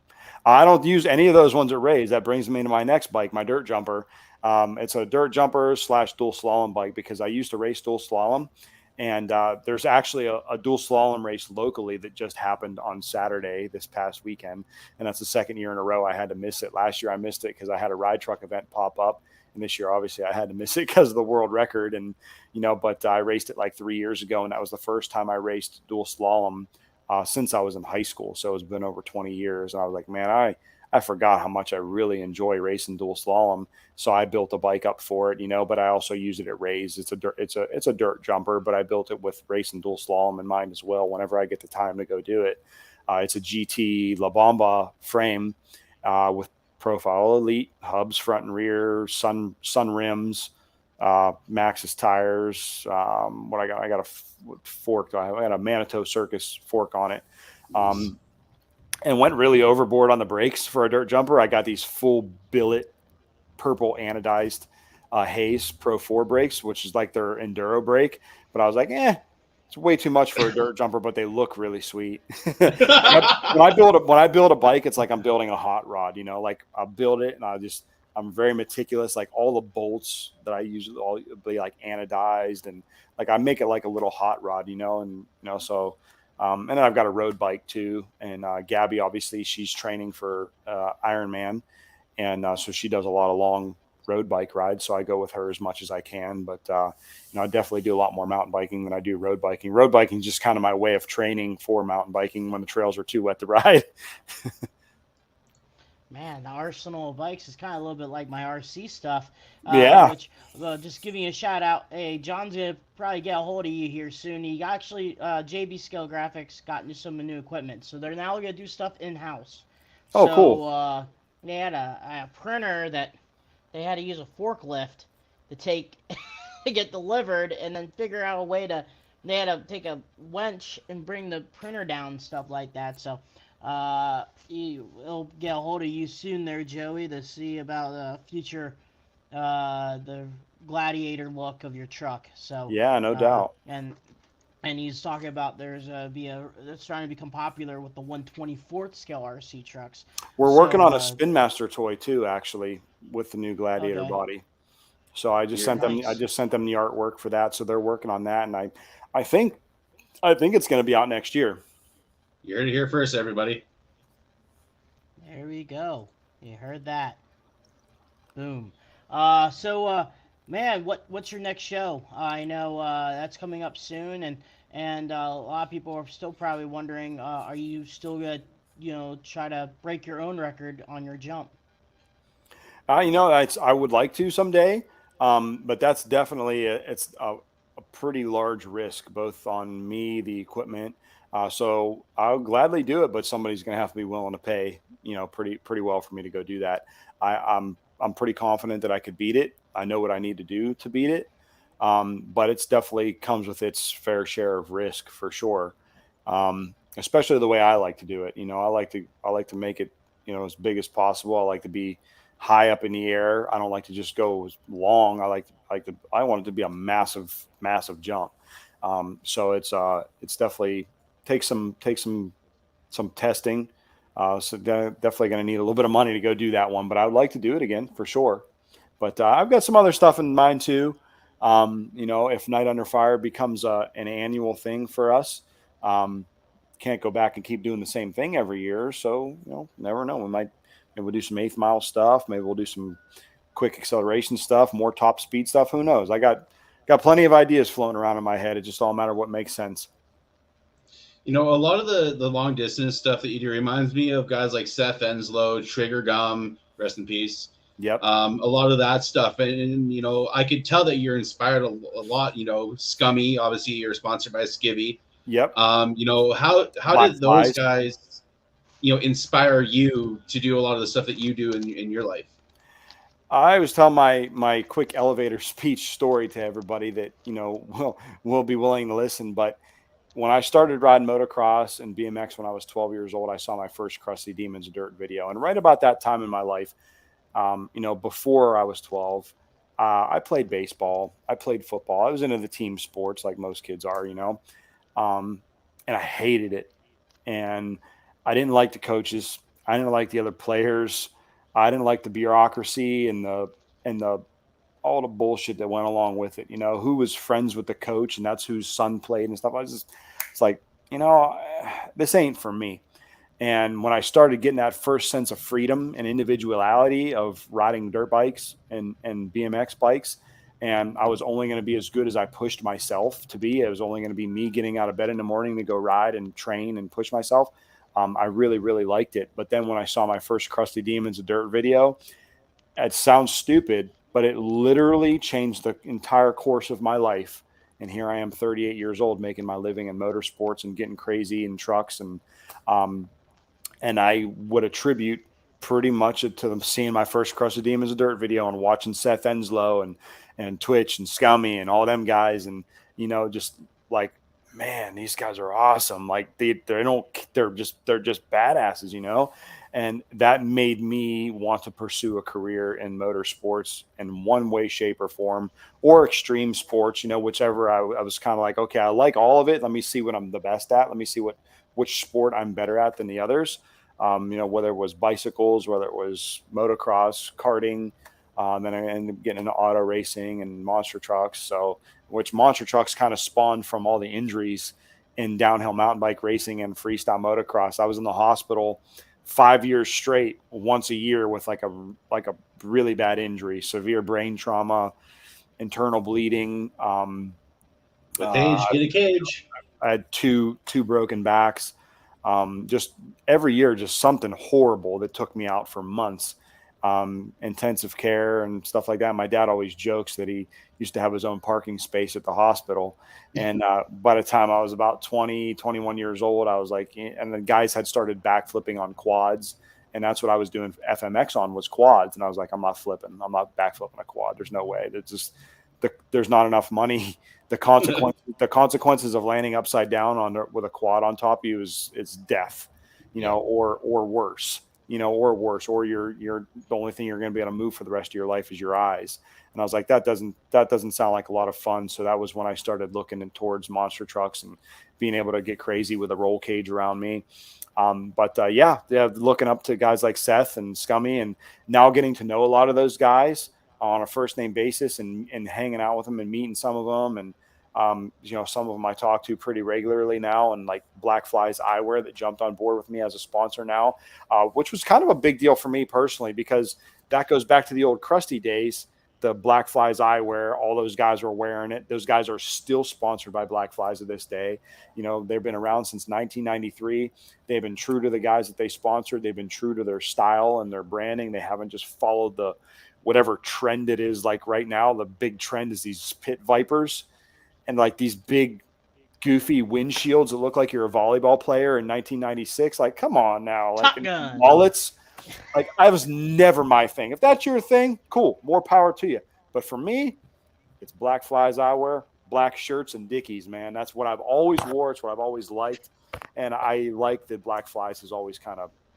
I don't use any of those ones at Ray's. That brings me to my next bike, my dirt jumper. It's a dirt jumper / dual slalom bike, because I used to race dual slalom. And there's actually a dual slalom race locally that just happened on Saturday this past weekend. And that's the second year in a row I had to miss it. Last year I missed it because I had a ride truck event pop up And this year, obviously, I had to miss it because of the world record. And, but I raced it like 3 years ago. And that was the first time I raced dual slalom since I was in high school. So it's been over 20 years. And I was like, man, I forgot how much I really enjoy racing dual slalom. So I built a bike up for it, but I also use it at Rays. It's a dirt jumper, but I built it with racing dual slalom in mind as well. Whenever I get the time to go do it, it's a GT La Bamba frame with Profile Elite hubs, front and rear, sun rims, Maxxis tires. What I got a fork. I got a Manitou Circus fork on it. And went really overboard on the brakes for a dirt jumper. I got these full billet purple anodized Hayes Pro 4 brakes, which is like their enduro brake. But I was like, it's way too much for a dirt jumper, but they look really sweet. when I build a bike, it's like I'm building a hot rod, like I'll build it and I'm very meticulous. Like all the bolts that I use all be like anodized, and like I make it like a little hot rod, so. And then I've got a road bike too. And Gabby, obviously, she's training for Ironman. And so she does a lot of long road bike rides. So I go with her as much as I can. But, I definitely do a lot more mountain biking than I do road biking. Road biking is just kind of my way of training for mountain biking when the trails are too wet to ride. Man, the arsenal of bikes is kind of a little bit like my RC stuff. Yeah. Which, just giving you a shout out. Hey, John's going to probably get a hold of you here soon. He actually, JB Scale Graphics got into some new equipment. So they're now going to do stuff in-house. Oh, cool. They had a printer that they had to use a forklift to take to get delivered, and then figure out a way to, they had to take a winch and bring the printer down and stuff like that. So, he'll get a hold of you soon there, Joey, to see about the future, the gladiator look of your truck. So yeah, no doubt. And he's talking about it's trying to become popular with the 1/24th scale RC trucks. We're working on a Spin Master toy too, actually, with the new gladiator body. So I just sent them the artwork for that. So they're working on that, and I think it's going to be out next year. You heard it here first, everybody. There we go. You heard that. Boom. Man, what's your next show? I know that's coming up soon, and a lot of people are still probably wondering, are you still gonna, try to break your own record on your jump? I would like to someday, but that's definitely a pretty large risk, both on me, the equipment. So I'll gladly do it, but somebody's going to have to be willing to pay, pretty well for me to go do that. I'm pretty confident that I could beat it. I know what I need to do to beat it. But it's definitely comes with its fair share of risk for sure. Especially the way I like to do it. I like to make it, as big as possible. I like to be high up in the air. I don't like to just go long. I want it to be a massive, massive jump. So it's definitely takes some testing. So definitely going to need a little bit of money to go do that one, but I would like to do it again for sure. But I've got some other stuff in mind too. If Night Under Fire becomes an annual thing for us, can't go back and keep doing the same thing every year. So, never know. Maybe we'll do some 8th mile stuff. Maybe we'll do some quick acceleration stuff, more top speed stuff. Who knows? I got plenty of ideas floating around in my head. It just all matter what makes sense. A lot of the long distance stuff that you do reminds me of guys like Seth Enslow, Trigger Gum, rest in peace. Yep. A lot of that stuff. And I could tell that you're inspired a lot, Scummy, obviously you're sponsored by Skivvy. Yep. How did those guys, inspire you to do a lot of the stuff that you do in your life? I was telling my quick elevator speech story to everybody that, will be willing to listen. But when I started riding motocross and BMX when I was 12 years old, I saw my first Crusty Demons Dirt video. And right about that time in my life, before I was 12, I played baseball. I played football. I was into the team sports like most kids are, and I hated it. And I didn't like the coaches. I didn't like the other players. I didn't like the bureaucracy and the all the bullshit that went along with it. Who was friends with the coach and that's whose son played and stuff. It's like, this ain't for me. And when I started getting that first sense of freedom and individuality of riding dirt bikes and BMX bikes, and I was only going to be as good as I pushed myself to be, it was only going to be me getting out of bed in the morning to go ride and train and push myself. I really, really liked it. But then when I saw my first Crusty Demons of Dirt video, it sounds stupid, but it literally changed the entire course of my life. And here I am, 38 years old, making my living in motorsports and getting crazy in trucks. And I would attribute pretty much to them seeing my first Crusted Demons of Dirt video and watching Seth Enslow and Twitch and Scummy and all them guys. And, just like, man, these guys are awesome. Like they're just badasses, and that made me want to pursue a career in motorsports in one way, shape, or form, or extreme sports, whichever. I was kind of like, okay, I like all of it. Let me see what I'm the best at. Let me see which sport I'm better at than the others. Whether it was bicycles, whether it was motocross, karting, then I ended up getting into auto racing and monster trucks. So, which monster trucks kind of spawned from all the injuries in downhill mountain bike racing and freestyle motocross. I was in the hospital 5 years straight, once a year, with like a really bad injury, severe brain trauma, internal bleeding. With age, get a cage. I had two broken backs. Just every year, just something horrible that took me out for months. Intensive care and stuff like that. My dad always jokes that he used to have his own parking space at the hospital. And by the time I was about 20, 21 years old, I was like, and the guys had started backflipping on quads. And that's what I was doing FMX on, was quads. And I was like, I'm not backflipping a quad. There's no way. There's not enough money. The consequences of landing upside down with a quad on top of you is death, or worse. Or you're the only thing you're going to be able to move for the rest of your life is your eyes. And I was like, that doesn't sound like a lot of fun. So that was when I started looking towards monster trucks and being able to get crazy with a roll cage around me. Looking up to guys like Seth and Scummy, and now getting to know a lot of those guys on a first name basis and hanging out with them and meeting some of them. And, some of them I talk to pretty regularly now, and like Black Flies Eyewear that jumped on board with me as a sponsor now, which was kind of a big deal for me personally, because that goes back to the old Krusty days. The Black Flies Eyewear, all those guys were wearing it. Those guys are still sponsored by Black Flies to this day. They've been around since 1993. They've been true to the guys that they sponsored. They've been true to their style and their branding. They haven't just followed whatever trend it is. Like right now, the big trend is these pit vipers and like these big goofy windshields that look like you're a volleyball player in 1996. Like, come on now. Like mullets. Like, I was never my thing. If that's your thing, cool. More power to you. But for me, it's Black Flies Eyewear, black shirts, and Dickies, man. That's what I've always wore. It's what I've always liked. And I like that Black Flies has always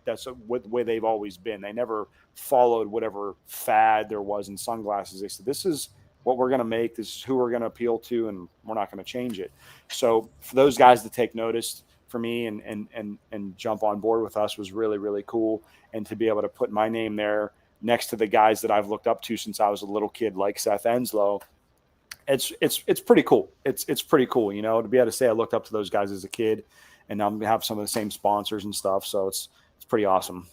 that's the way they've always been. They never followed whatever fad there was in sunglasses. They said, this is what we're going to make. This is who we're going to appeal to, and we're not going to change it. So for those guys to take notice for me and jump on board with us was really, really cool. And to be able to put my name there next to the guys that I've looked up to since I was a little kid, like Seth Enslow, it's pretty cool. It's pretty cool, to be able to say I looked up to those guys as a kid, and now I'm have some of the same sponsors and stuff. So it's pretty awesome.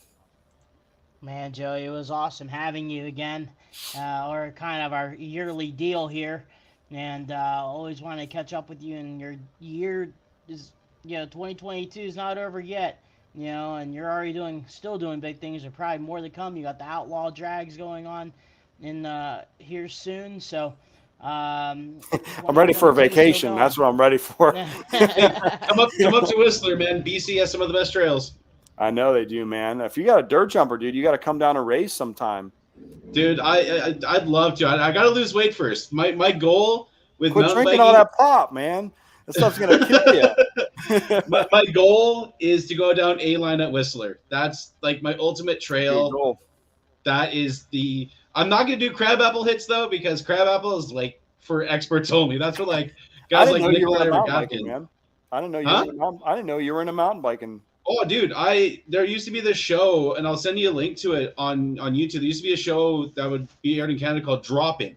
Man, Joey, it was awesome having you again. Or kind of our yearly deal here, and always want to catch up with you. And your year is, 2022 is not over yet, and you're already still doing big things. There's probably more to come. You got the Outlaw Drags going on in here soon, so. I'm ready for a vacation. That's what I'm ready for. Come up to Whistler, man. BC has some of the best trails. I know they do, man. If you got a dirt jumper, dude, you got to come down and race sometime. Dude, I'd love to. I got to lose weight first. My goal with quit drinking all that pop, man. That stuff's gonna kill you. my goal is to go down A line at Whistler. That's like my ultimate trail. That is I'm not gonna do crabapple hits though, because crabapple is like for experts only. That's for like guys like Nikolai Rogatkin. Man. I didn't know you were into mountain biking. Oh, dude, there used to be this show, and I'll send you a link to it on YouTube. There used to be a show that would be aired in Canada called Drop-In.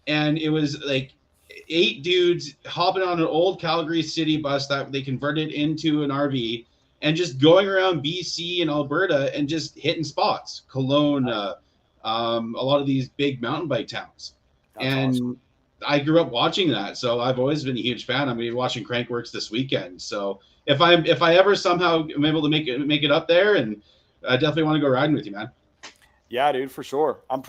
And it was like 8 dudes hopping on an old Calgary city bus that they converted into an RV, and just going around BC and Alberta and just hitting spots, Kelowna, a lot of these big mountain bike towns. That's awesome. I grew up watching that, so I've always been a huge fan. I'm going to be watching Crankworks this weekend. So if I ever somehow am able to make it up there, and I definitely want to go riding with you, man. Yeah, dude, for sure. I'm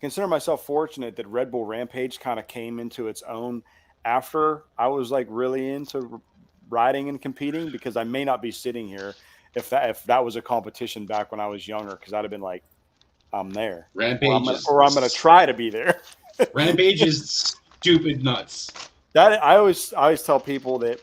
consider myself fortunate that Red Bull Rampage kind of came into its own after I was like really into riding and competing, because I may not be sitting here if that was a competition back when I was younger, because I'd have been like, I'm there. Rampage or I'm gonna try to be there. Rampage is stupid nuts. That I always tell people that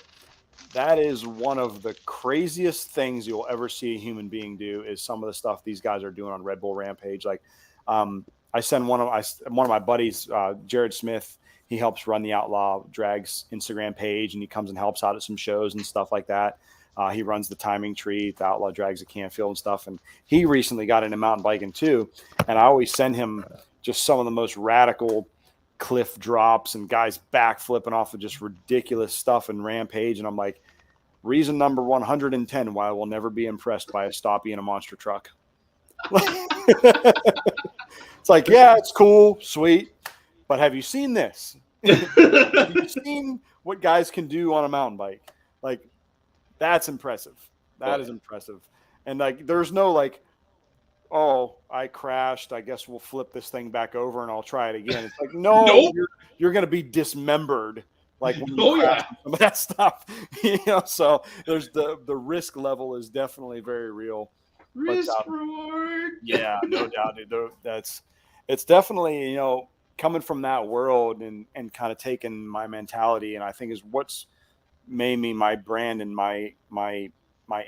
is one of the craziest things you'll ever see a human being do, is some of the stuff these guys are doing on Red Bull Rampage. Like, I send one of my buddies, Jared Smith. He helps run the Outlaw Drags Instagram page, and he comes and helps out at some shows and stuff like that. He runs the timing tree, the Outlaw Drags at Canfield and stuff. And he recently got into mountain biking too. And I always send him just some of the most radical cliff drops and guys backflipping off of just ridiculous stuff in Rampage. And I'm like, reason number 110 why I will never be impressed by a stoppie in a monster truck. It's like, yeah, it's cool, sweet, but have you seen this? Have you seen what guys can do on a mountain bike? Like, that's impressive. That is impressive. And like, there's no like, oh, I crashed, I guess we'll flip this thing back over and I'll try it again. It's like, no, Nope. you're going to be dismembered. Like, when you crash some of that stuff, so there's the risk level is definitely very real. Risk reward. Yeah, no doubt, dude. It's definitely, coming from that world and kind of taking my mentality, and I think is what's made me my brand and my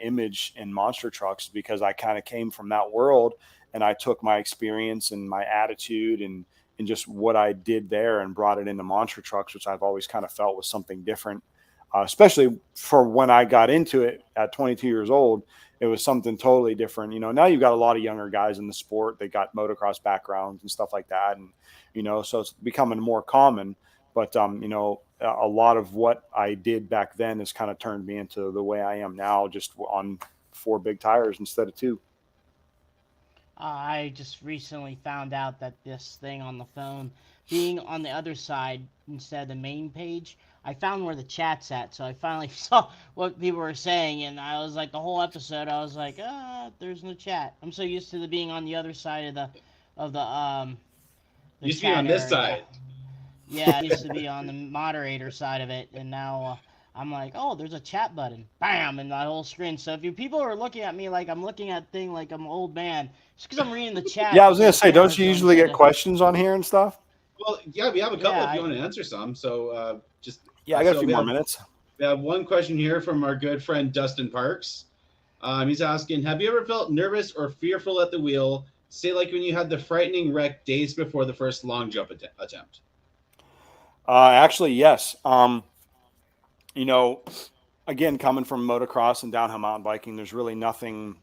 image in monster trucks, because I kind of came from that world, and I took my experience and my attitude and just what I did there and brought it into monster trucks, which I've always kind of felt was something different, especially for when I got into it at 22 years old. It was something totally different. Now you've got a lot of younger guys in the sport. They got motocross backgrounds and stuff like that. And, so it's becoming more common, but, a lot of what I did back then has kind of turned me into the way I am now, just on 4 big tires instead of 2. I just recently found out that this thing on the phone, being on the other side instead of the main page, I found where the chat's at, so I finally saw what people were saying, and I was like, the whole episode, I was like, there's no chat. I'm so used to being on the other side of the You used to be on this side. Yeah, I used to be on the moderator side of it, and now I'm like, oh, there's a chat button, bam, in that whole screen. So if people are looking at me like I'm looking at thing like I'm an old man, it's because I'm reading the chat. Yeah, I was gonna say, don't you usually get questions on here and stuff? Well, yeah, we have a couple if you want to answer some. So I got a few more minutes. We have one question here from our good friend Dustin Parks. He's asking, have you ever felt nervous or fearful at the wheel? Say like when you had the frightening wreck days before the first long jump attempt. Actually, yes. Again, coming from motocross and downhill mountain biking, there's really nothing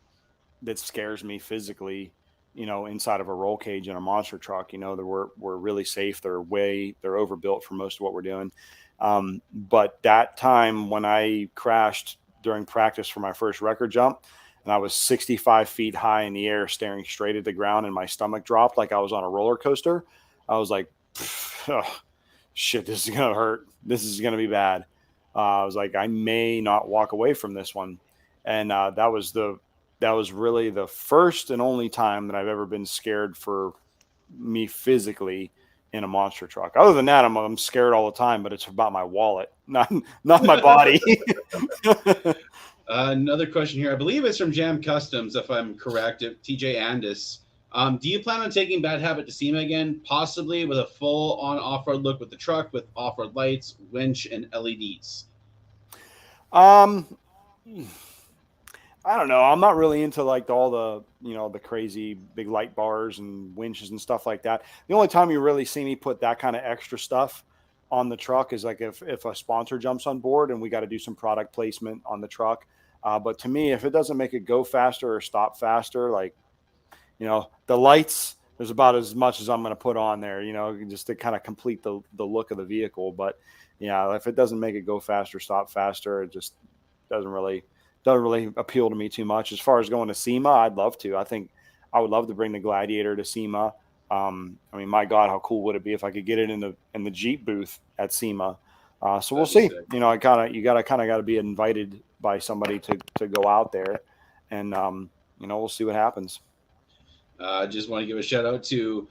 that scares me physically, inside of a roll cage in a monster truck. We're really safe. They're overbuilt for most of what we're doing. But that time when I crashed during practice for my first record jump, and I was 65 feet high in the air, staring straight at the ground, and my stomach dropped like I was on a roller coaster. I was like, shit, this is going to hurt. This is going to be bad. I was like, I may not walk away from this one. And that was really the first and only time that I've ever been scared for me physically in a monster truck. Other than that, I'm scared all the time, but it's about my wallet, not my body. Another question here. I believe it's from Jam Customs, if I'm correct, TJ Andis. Do you plan on taking Bad Habit to SEMA again, possibly with a full-on off-road look with the truck, with off-road lights, winch, and LEDs? I don't know. I'm not really into like all the, the crazy big light bars and winches and stuff like that. The only time you really see me put that kind of extra stuff on the truck is like if a sponsor jumps on board and we got to do some product placement on the truck. But to me, if it doesn't make it go faster or stop faster, like, the lights, there's about as much as I'm going to put on there, just to kind of complete the look of the vehicle. But yeah, if it doesn't make it go faster, stop faster, it just doesn't really doesn't really appeal to me too much. As far as going to SEMA, I'd love to. I think I would love to bring the Gladiator to SEMA. I mean, my God, how cool would it be if I could get it in the Jeep booth at SEMA? So we'll see. Sick. You know, you gotta be invited by somebody to go out there, and you know, we'll see what happens. Just want to give a shout out to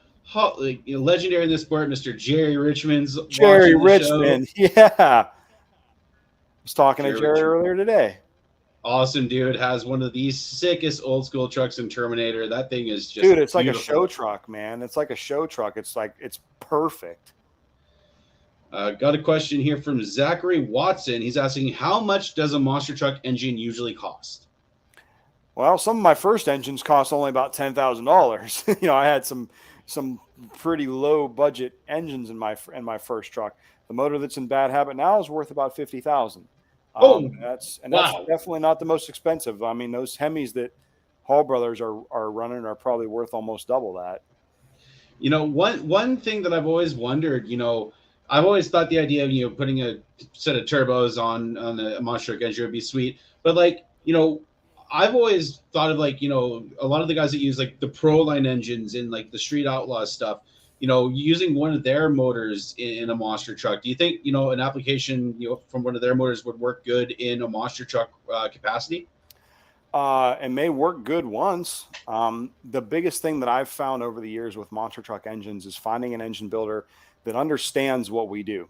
legendary in this sport, Mr. Jerry Richmond's Jerry watching the show. Richmond, yeah. I was talking to Jerry Jerry Richmond. earlier today. Awesome dude, has one of the sickest old school trucks in Terminator. That thing is just Dude, it's beautiful. like a show truck, man. It's like a show truck. It's perfect. Got a question here from Zachary Watson. He's asking, how much does a monster truck engine usually cost? Well, some of my first engines cost only about $10,000. You know, I had some pretty low budget engines in my first truck. The motor that's in bad habit now is worth about $50,000. That's definitely not the most expensive. I mean, those Hemis that Hall Brothers are running are probably worth almost double that. You know, one thing that I've always wondered, you know, I've always thought the idea of, you know, putting a set of turbos on a monster truck engine would be sweet. But like, you know, I've always thought of like, you know, a lot of the guys that use like the Pro Line engines in like the Street Outlaws stuff, you know, using one of their motors in a monster truck. Do you think, you know, an application, you know, from one of their motors would work good in a monster truck capacity? It may work good once. The biggest thing that I've found over the years with monster truck engines is finding an engine builder that understands what we do.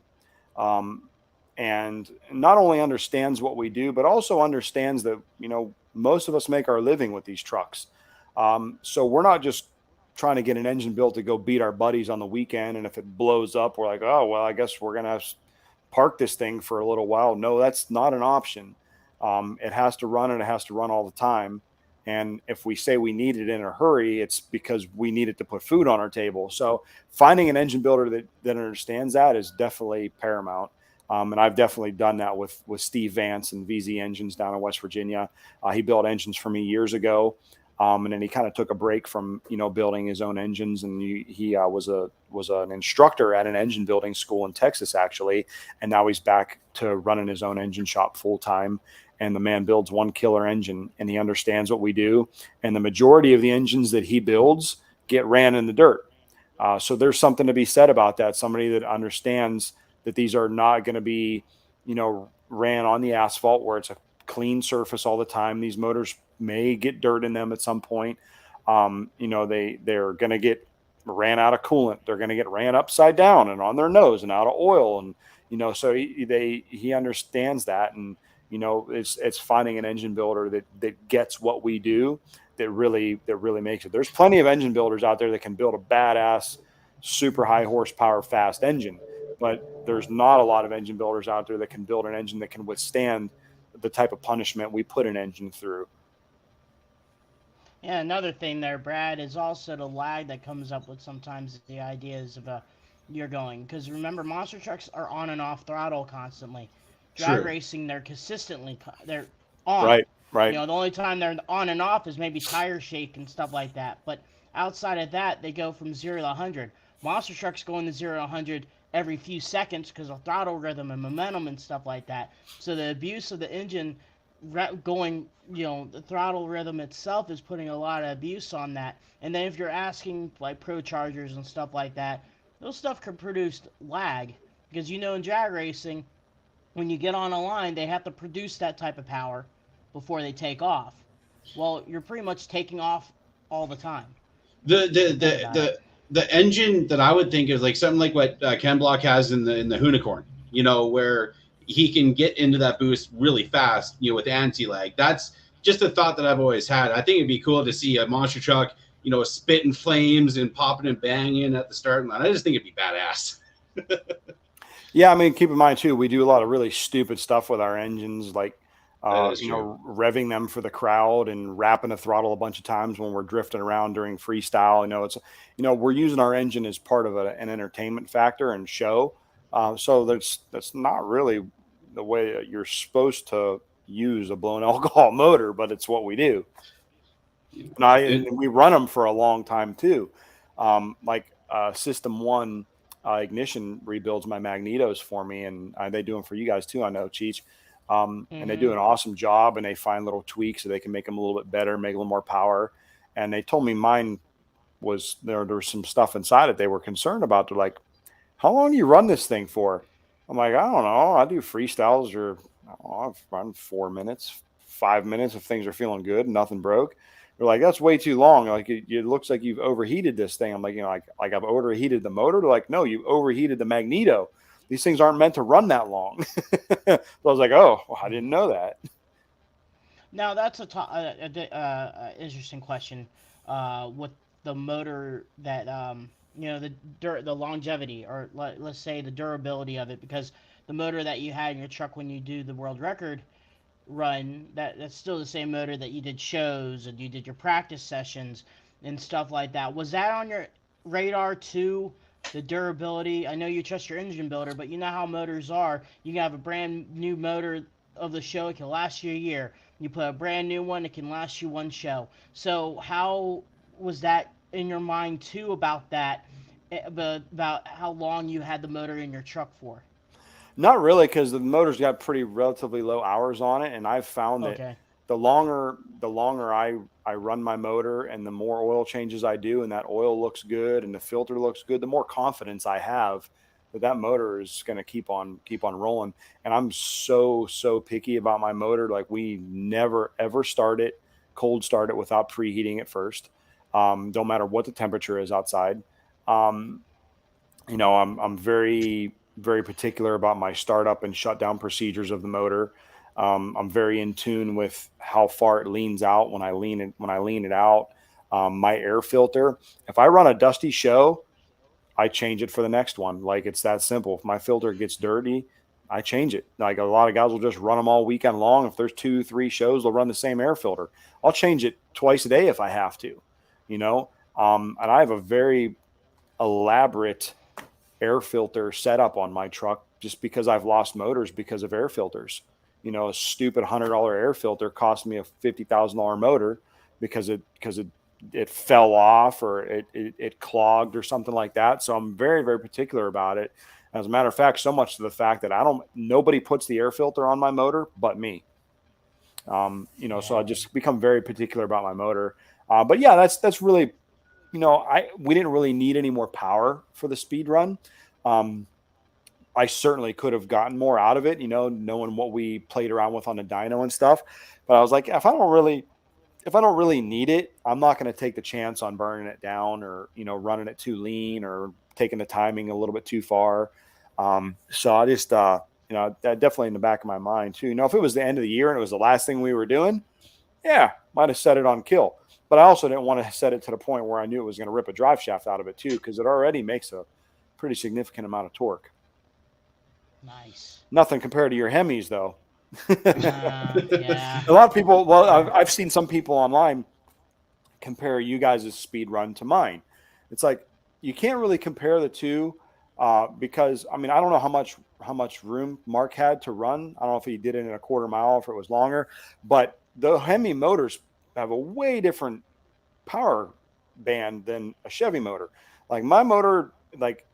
And not only understands what we do, but also understands that, you know, most of us make our living with these trucks. So we're not just trying to get an engine built to go beat our buddies on the weekend. And if it blows up, we're like, oh, well, I guess we're going to have to park this thing for a little while. No, that's not an option. It has to run, and it has to run all the time. And if we say we need it in a hurry, it's because we need it to put food on our table. So finding an engine builder that understands that is definitely paramount. And I've definitely done that with Steve Vance and VZ Engines down in West Virginia. He built engines for me years ago. And then he kind of took a break from, you know, building his own engines. And he was an instructor at an engine building school in Texas, actually. And now he's back to running his own engine shop full time. And the man builds one killer engine, and he understands what we do. And the majority of the engines that he builds get ran in the dirt. So there's something to be said about that. Somebody that understands that these are not going to be, you know, ran on the asphalt where it's a clean surface all the time. These motors may get dirt in them at some point. You know, they're going to get ran out of coolant. They're going to get ran upside down and on their nose and out of oil. And, you know, so he understands that. And, you know, it's finding an engine builder that gets what we do that really makes it. There's plenty of engine builders out there that can build a badass, super high horsepower, fast engine, but there's not a lot of engine builders out there that can build an engine that can withstand the type of punishment we put an engine through. Yeah, another thing there, Brad, is also the lag that comes up with sometimes the ideas of you're going. Because remember, monster trucks are on and off throttle constantly. Drag racing, they're on. Right. You know, the only time they're on and off is maybe tire shake and stuff like that. But outside of that, they go from 0 to 100. Monster trucks go into 0 to 100 every few seconds because of throttle rhythm and momentum and stuff like that. So the abuse of the engine going, you know, the throttle rhythm itself is putting a lot of abuse on that. And then if you're asking like pro chargers and stuff like that, those stuff can produce lag because, you know, in drag racing, when you get on a line, they have to produce that type of power before they take off. Well, you're pretty much taking off all the time. The engine that I would think is like something like what Ken Block has in the Unicorn, you know, where he can get into that boost really fast, you know, with anti-lag. That's just a thought that I've always had. I think it'd be cool to see a monster truck, you know, spitting flames and popping and banging at the starting line. I just think it'd be badass. Yeah, I mean, keep in mind too, we do a lot of really stupid stuff with our engines, like you know, revving them for the crowd and wrapping the throttle a bunch of times when we're drifting around during freestyle. You know, it's, you know, we're using our engine as part of an entertainment factor and show. So that's not really the way that you're supposed to use a blown alcohol motor, but it's what we do. And we run them for a long time too. Like System 1 Ignition rebuilds my magnetos for me, and they do them for you guys too, I know, Cheech. And they do an awesome job, and they find little tweaks so they can make them a little bit better, make a little more power. And they told me mine was there was some stuff inside it they were concerned about. They're like, how long do you run this thing for? I'm like, I don't know. I do freestyles or I've run 4 minutes, 5 minutes if things are feeling good, nothing broke. They're like, that's way too long. Like it looks like you've overheated this thing. I'm like, like I've overheated the motor. They're like, no, you overheated the magneto. These things aren't meant to run that long. So I was like, oh, well, I didn't know that. Now that's interesting question. With the motor that the longevity, or let's say the durability of it, because the motor that you had in your truck when you do the world record run, that's still the same motor that you did shows and you did your practice sessions and stuff like that. Was that on your radar too? The durability. I know you trust your engine builder, but you know how motors are. You can have a brand new motor of the show, it can last you a year. You put a brand new one, it can last you one show. So how was that in your mind too about that, about how long you had the motor in your truck for? Not really, because the motor's got pretty relatively low hours on it, and I've found that Okay. the longer I run my motor and the more oil changes I do, and that oil looks good and the filter looks good, the more confidence I have that that motor is going to keep on rolling. And I'm so picky about my motor. Like we never ever cold start it without preheating it first. Don't matter what the temperature is outside. Um, I'm very particular about my startup and shutdown procedures of the motor. I'm very in tune with how far it leans out when I lean it out. My air filter, if I run a dusty show, I change it for the next one. Like it's that simple. If my filter gets dirty, I change it. Like a lot of guys will just run them all weekend long. If there's 2, 3 shows, they'll run the same air filter. I'll change it twice a day if I have to, you know. And I have a very elaborate air filter setup on my truck just because I've lost motors because of air filters. A stupid $100 air filter cost me a $50,000 motor because it fell off or it clogged or something like that. So I'm very particular about it. As a matter of fact, so much to the fact that nobody puts the air filter on my motor but me. So I Yeah. just become very particular about my motor. But yeah, that's really, we didn't really need any more power for the speed run. Um, I certainly could have gotten more out of it, knowing what we played around with on the dyno and stuff. But I was like, if I don't really need it, I'm not going to take the chance on burning it down or, running it too lean or taking the timing a little bit too far. So I just, that definitely in the back of my mind too. If it was the end of the year and it was the last thing we were doing, yeah, might have set it on kill. But I also didn't want to set it to the point where I knew it was going to rip a drive shaft out of it too, because it already makes a pretty significant amount of torque. Nice. Nothing compared to your Hemis, though. Yeah. A lot of people, well, I've seen some people online compare you guys' speed run to mine. It's like you can't really compare the two because I don't know how much room Mark had to run. I don't know if he did it in a quarter mile, if it was longer, but the Hemi motors have a way different power band than a Chevy motor. Like my motor, like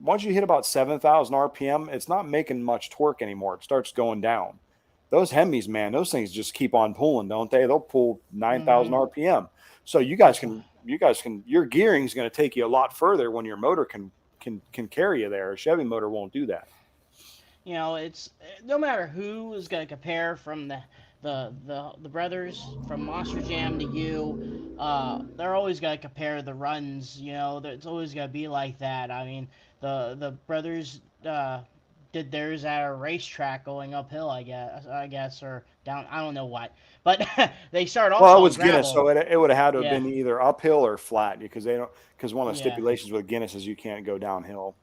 once you hit about 7,000 RPM, it's not making much torque anymore. It starts going down. Those Hemis, man, those things just keep on pulling, don't they? They'll pull 9,000 RPM. So you guys can, your gearing is going to take you a lot further when your motor can carry you there. A Chevy motor won't do that. It's no matter who is going to compare from the brothers from Monster Jam to you, they're always going to compare the runs. It's always going to be like that. I mean, the brothers did theirs at a racetrack going uphill, I guess, or down. I don't know what, but they started Well, it also on was Guinness, gravel. so it would have had to have Yeah, been either uphill or flat because one of the yeah. stipulations with Guinness is you can't go downhill.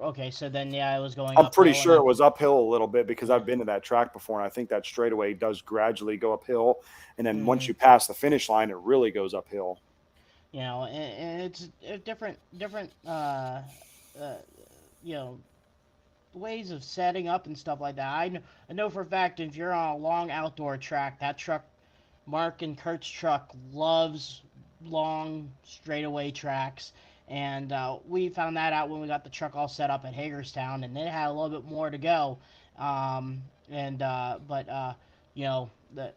Okay, so then yeah, it was going I'm pretty uphill, and sure it then was uphill a little bit because yeah. I've been to that track before, and I think that straightaway does gradually go uphill, and then once hmm you pass the finish line, it really goes uphill. and it's a different uh, you know ways of setting up and stuff like that. I know for a fact if you're on a long outdoor track, that truck, Mark and Kurt's truck, loves long straightaway tracks. And we found that out when we got the truck all set up at Hagerstown, and it had a little bit more to go. and but you know the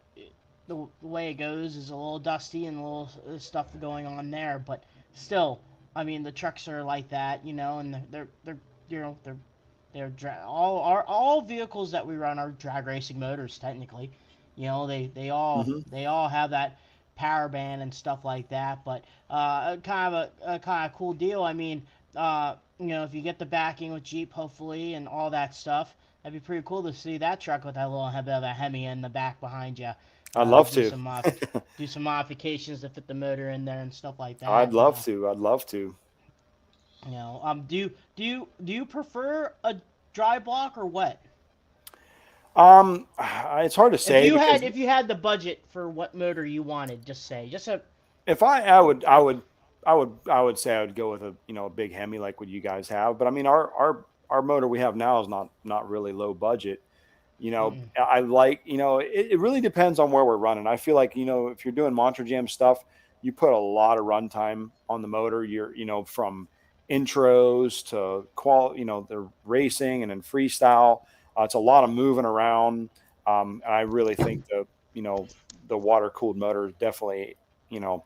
way it goes is a little dusty and a little stuff going on there, but still, I mean the trucks are like that, you know, and they're you know all vehicles that we run are drag racing motors technically. You know, Hmm. they all have that power band and stuff like that. But a kind of cool deal. I mean, you know, if you get the backing with Jeep, hopefully, and all that stuff, that'd be pretty cool to see that truck with that little bit of a Hemi in the back behind you. I'd love Do to. some do some modifications to fit the motor in there and stuff like I'd that. love to. I'd love to. You know, do you prefer a dry block or wet? It's hard to say because If you had the budget for what motor you wanted, just say just a if I would say I would go with a a big Hemi like what you guys have. But I mean, our motor we have now is not really low budget. mm, I like it really depends on where we're running. I feel like if you're doing Monster Jam stuff, you put a lot of runtime on the motor. You're from intros to the racing and then freestyle. It's a lot of moving around, and I really think the water cooled motor definitely you know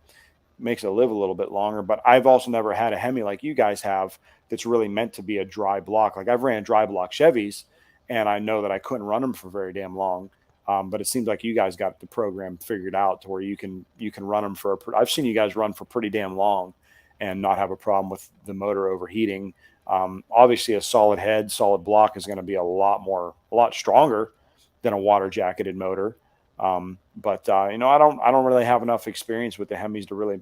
makes it live a little bit longer. But I've also never had a Hemi like you guys have that's really meant to be a dry block. Like I've ran dry block Chevys, and I know that I couldn't run them for very damn long. But it seems like you guys got the program figured out to where you can run them for. I've seen you guys run for pretty damn long, and not have a problem with the motor overheating. Obviously, a solid head, solid block is going to be a lot stronger than a water jacketed motor. But I don't really have enough experience with the Hemis to really,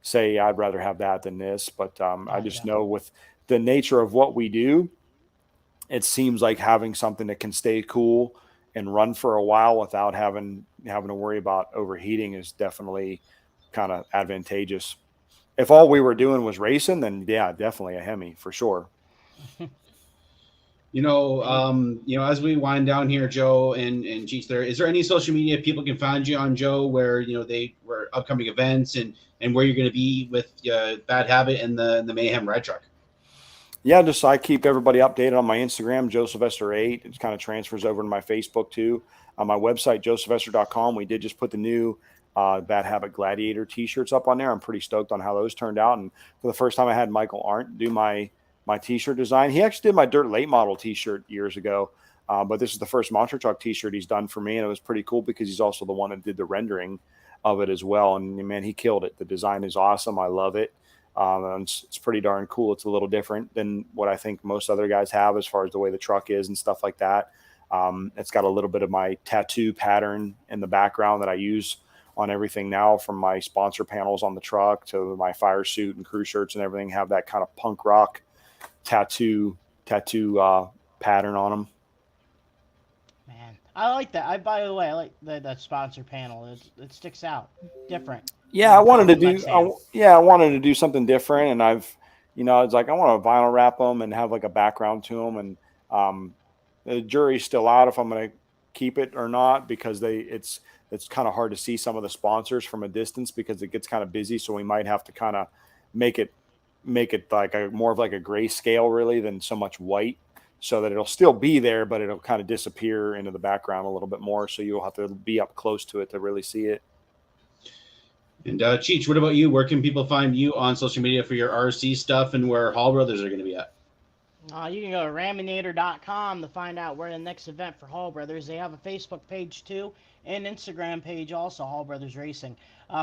say I'd rather have that than this. But I just gotcha. know with the nature of what we do, it seems like having something that can stay cool and run for a while without having to worry about overheating is definitely kind of advantageous. If all we were doing was racing, then yeah, definitely a Hemi for sure. And As we wind down here, Joe and Cheech, is there any social media people can find you on, Joe, where they were upcoming events and where you're going to be with Bad Habit and the Mayhem Red Truck? Yeah, just I keep everybody updated on my Instagram, Joe Sylvester 8. It kind of transfers over to my Facebook too. On my website, joesylvester.com, we did just put the new Bad Habit Gladiator t-shirts up on there. I'm pretty stoked on how those turned out. And for the first time, I had Michael Arndt do my t-shirt design. He actually did my Dirt Late Model t-shirt years ago. But this is the first Monster Truck t-shirt he's done for me. And it was pretty cool because he's also the one that did the rendering of it as well. And man, he killed it. The design is awesome. I love it. And it's pretty darn cool. It's a little different than what I think most other guys have as far as the way the truck is and stuff like that. It's got a little bit of my tattoo pattern in the background that I use on everything now, from my sponsor panels on the truck to my fire suit and crew shirts and everything have that kind of punk rock tattoo pattern on them. man, I like that. By the way, I like that sponsor panel. It sticks out, different. Yeah, I wanted to do something different, and it's like I want to vinyl wrap them and have like a background to them, and the jury's still out if I'm going to keep it or not because it's kind of hard to see some of the sponsors from a distance because it gets kind of busy, so we might have to kind of make it like a more of like a gray scale really than so much white, so that it'll still be there, but it'll kind of disappear into the background a little bit more, so you'll have to be up close to it to really see it. And Cheech, what about you? Where can people find you on social media for your RC stuff and where Hall Brothers are going to be at? You can go to raminator.com to find out where the next event for Hall Brothers. They have a Facebook page too, and Instagram page also, Hall Brothers Racing.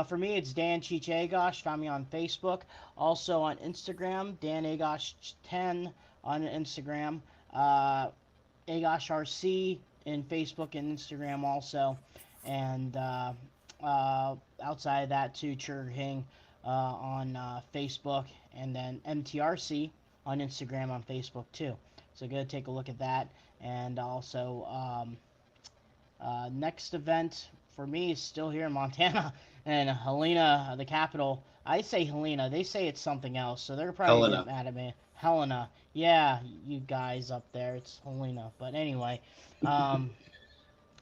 For me, it's Dan Cheech Agosh. Find me on Facebook. Also on Instagram, Dan Agosh 10 on Instagram. Agosh RC in Facebook and Instagram also. And outside of that, too, Churg Hing on Facebook, and then MTRC on Instagram, on Facebook too. So go take a look at that. And also, next event for me is still here in Montana and Helena, the capital. I say Helena, they say it's something else, so they're probably Helena. getting mad at me. Helena, yeah, you guys up there, it's Helena. But anyway,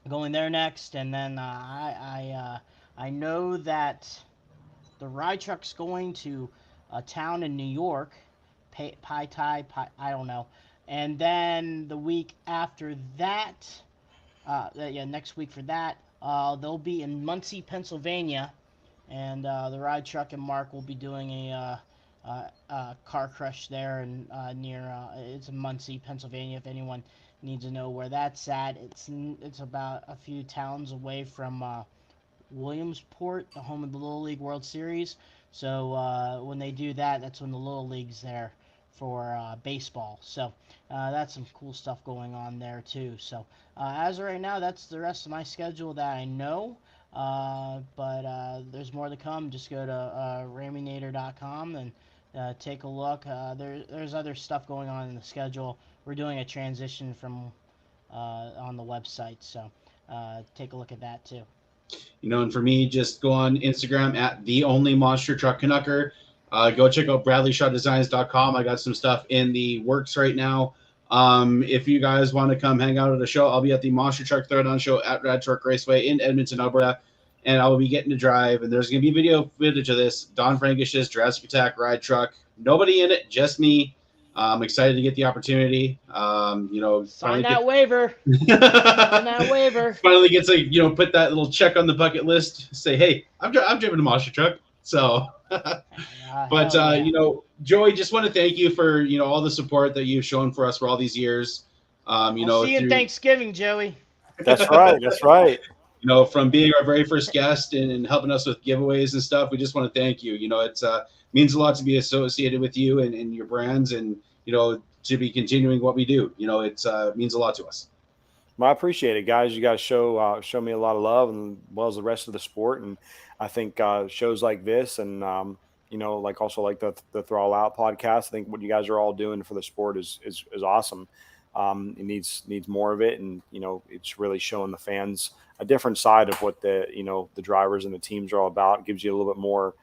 going there next, and then I know that the ride truck's going to a town in New York, I don't know. And then the week after that, next week for that. They'll be in Muncie, Pennsylvania, and the Ride Truck and Mark will be doing a car crush there, and near it's in Muncie, Pennsylvania. If anyone needs to know where that's at, it's about a few towns away from Williamsport, the home of the Little League World Series. So when they do that, that's when the Little League's there for baseball. So that's some cool stuff going on there too. So as of right now, that's the rest of my schedule that I know. But there's more to come. Just go to raminator.com and take a look. There's other stuff going on in the schedule. We're doing a transition from on the website, so take a look at that too. And for me, just go on Instagram at the only monster truck Canucker. Go check out bradleyshawdesigns.com. I got some stuff in the works right now. If you guys want to come hang out at a show, I'll be at the Monster Truck Throwdown Show at Rad Truck Raceway in Edmonton, Alberta, and I will be getting to drive. And there's going to be video footage of this. Don Frankish's Jurassic Attack ride truck. Nobody in it, just me. I'm excited to get the opportunity. Sign that waiver. Sign that waiver. Finally gets put that little check on the bucket list. Say, hey, I'm driving a monster truck. So, but Joey, just want to thank you for all the support that you've shown for us for all these years. I'll see you in Thanksgiving, Joey. That's right. That's right. From being our very first guest and helping us with giveaways and stuff, we just want to thank you. It's means a lot to be associated with you and your brands, and to be continuing what we do. It means a lot to us. Well, I appreciate it, guys. You guys show me a lot of love, and as well as the rest of the sport. And I think shows like this, and like the Throw Out podcast. I think what you guys are all doing for the sport is awesome. It needs more of it, and it's really showing the fans a different side of what the drivers and the teams are all about. It gives you a little bit more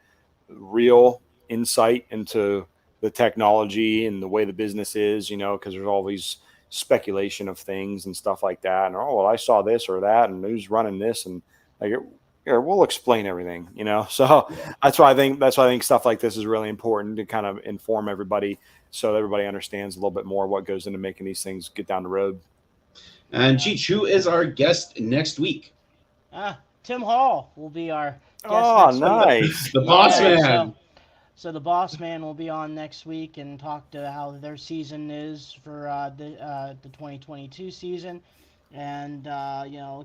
real insight into the technology and the way the business is, because there's always speculation of things and stuff like that. And I saw this or that, and who's running this, and we'll explain everything, So that's why I think stuff like this is really important to kind of inform everybody, so that everybody understands a little bit more what goes into making these things get down the road. And Cheech, who is our guest next week? Tim Hall will be our guest. Oh, nice. The boss man. So the boss man will be on next week and talk to how their season is for the 2022 season, and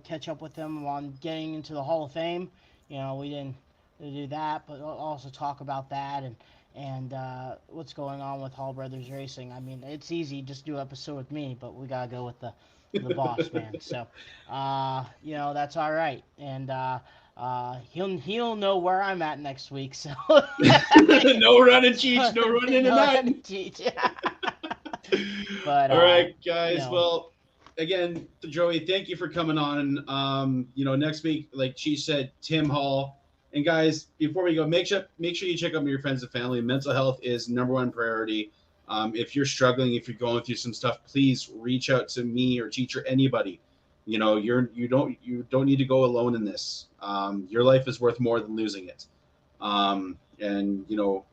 catch up with them on getting into the Hall of Fame. We didn't do that, but also talk about that and what's going on with Hall Brothers Racing. I mean, it's easy, just do an episode with me, but we gotta go with the boss man. So that's all right, and he'll know where I'm at next week. So no running Cheech, no running tonight. But all right, guys. Well, again, Joey, thank you for coming on. Next week, like Cheech said, Tim Hall. And guys, before we go, make sure you check out your friends and family. Mental health is number one priority. If you're struggling, if you're going through some stuff, please reach out to me or Cheech or anybody. You don't need to go alone in this. Your life is worth more than losing it. And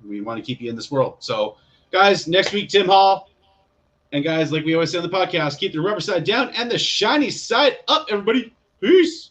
we want to keep you in this world. So guys, next week, Tim Hall. And guys, like we always say on the podcast, keep the rubber side down and the shiny side up, everybody. Peace.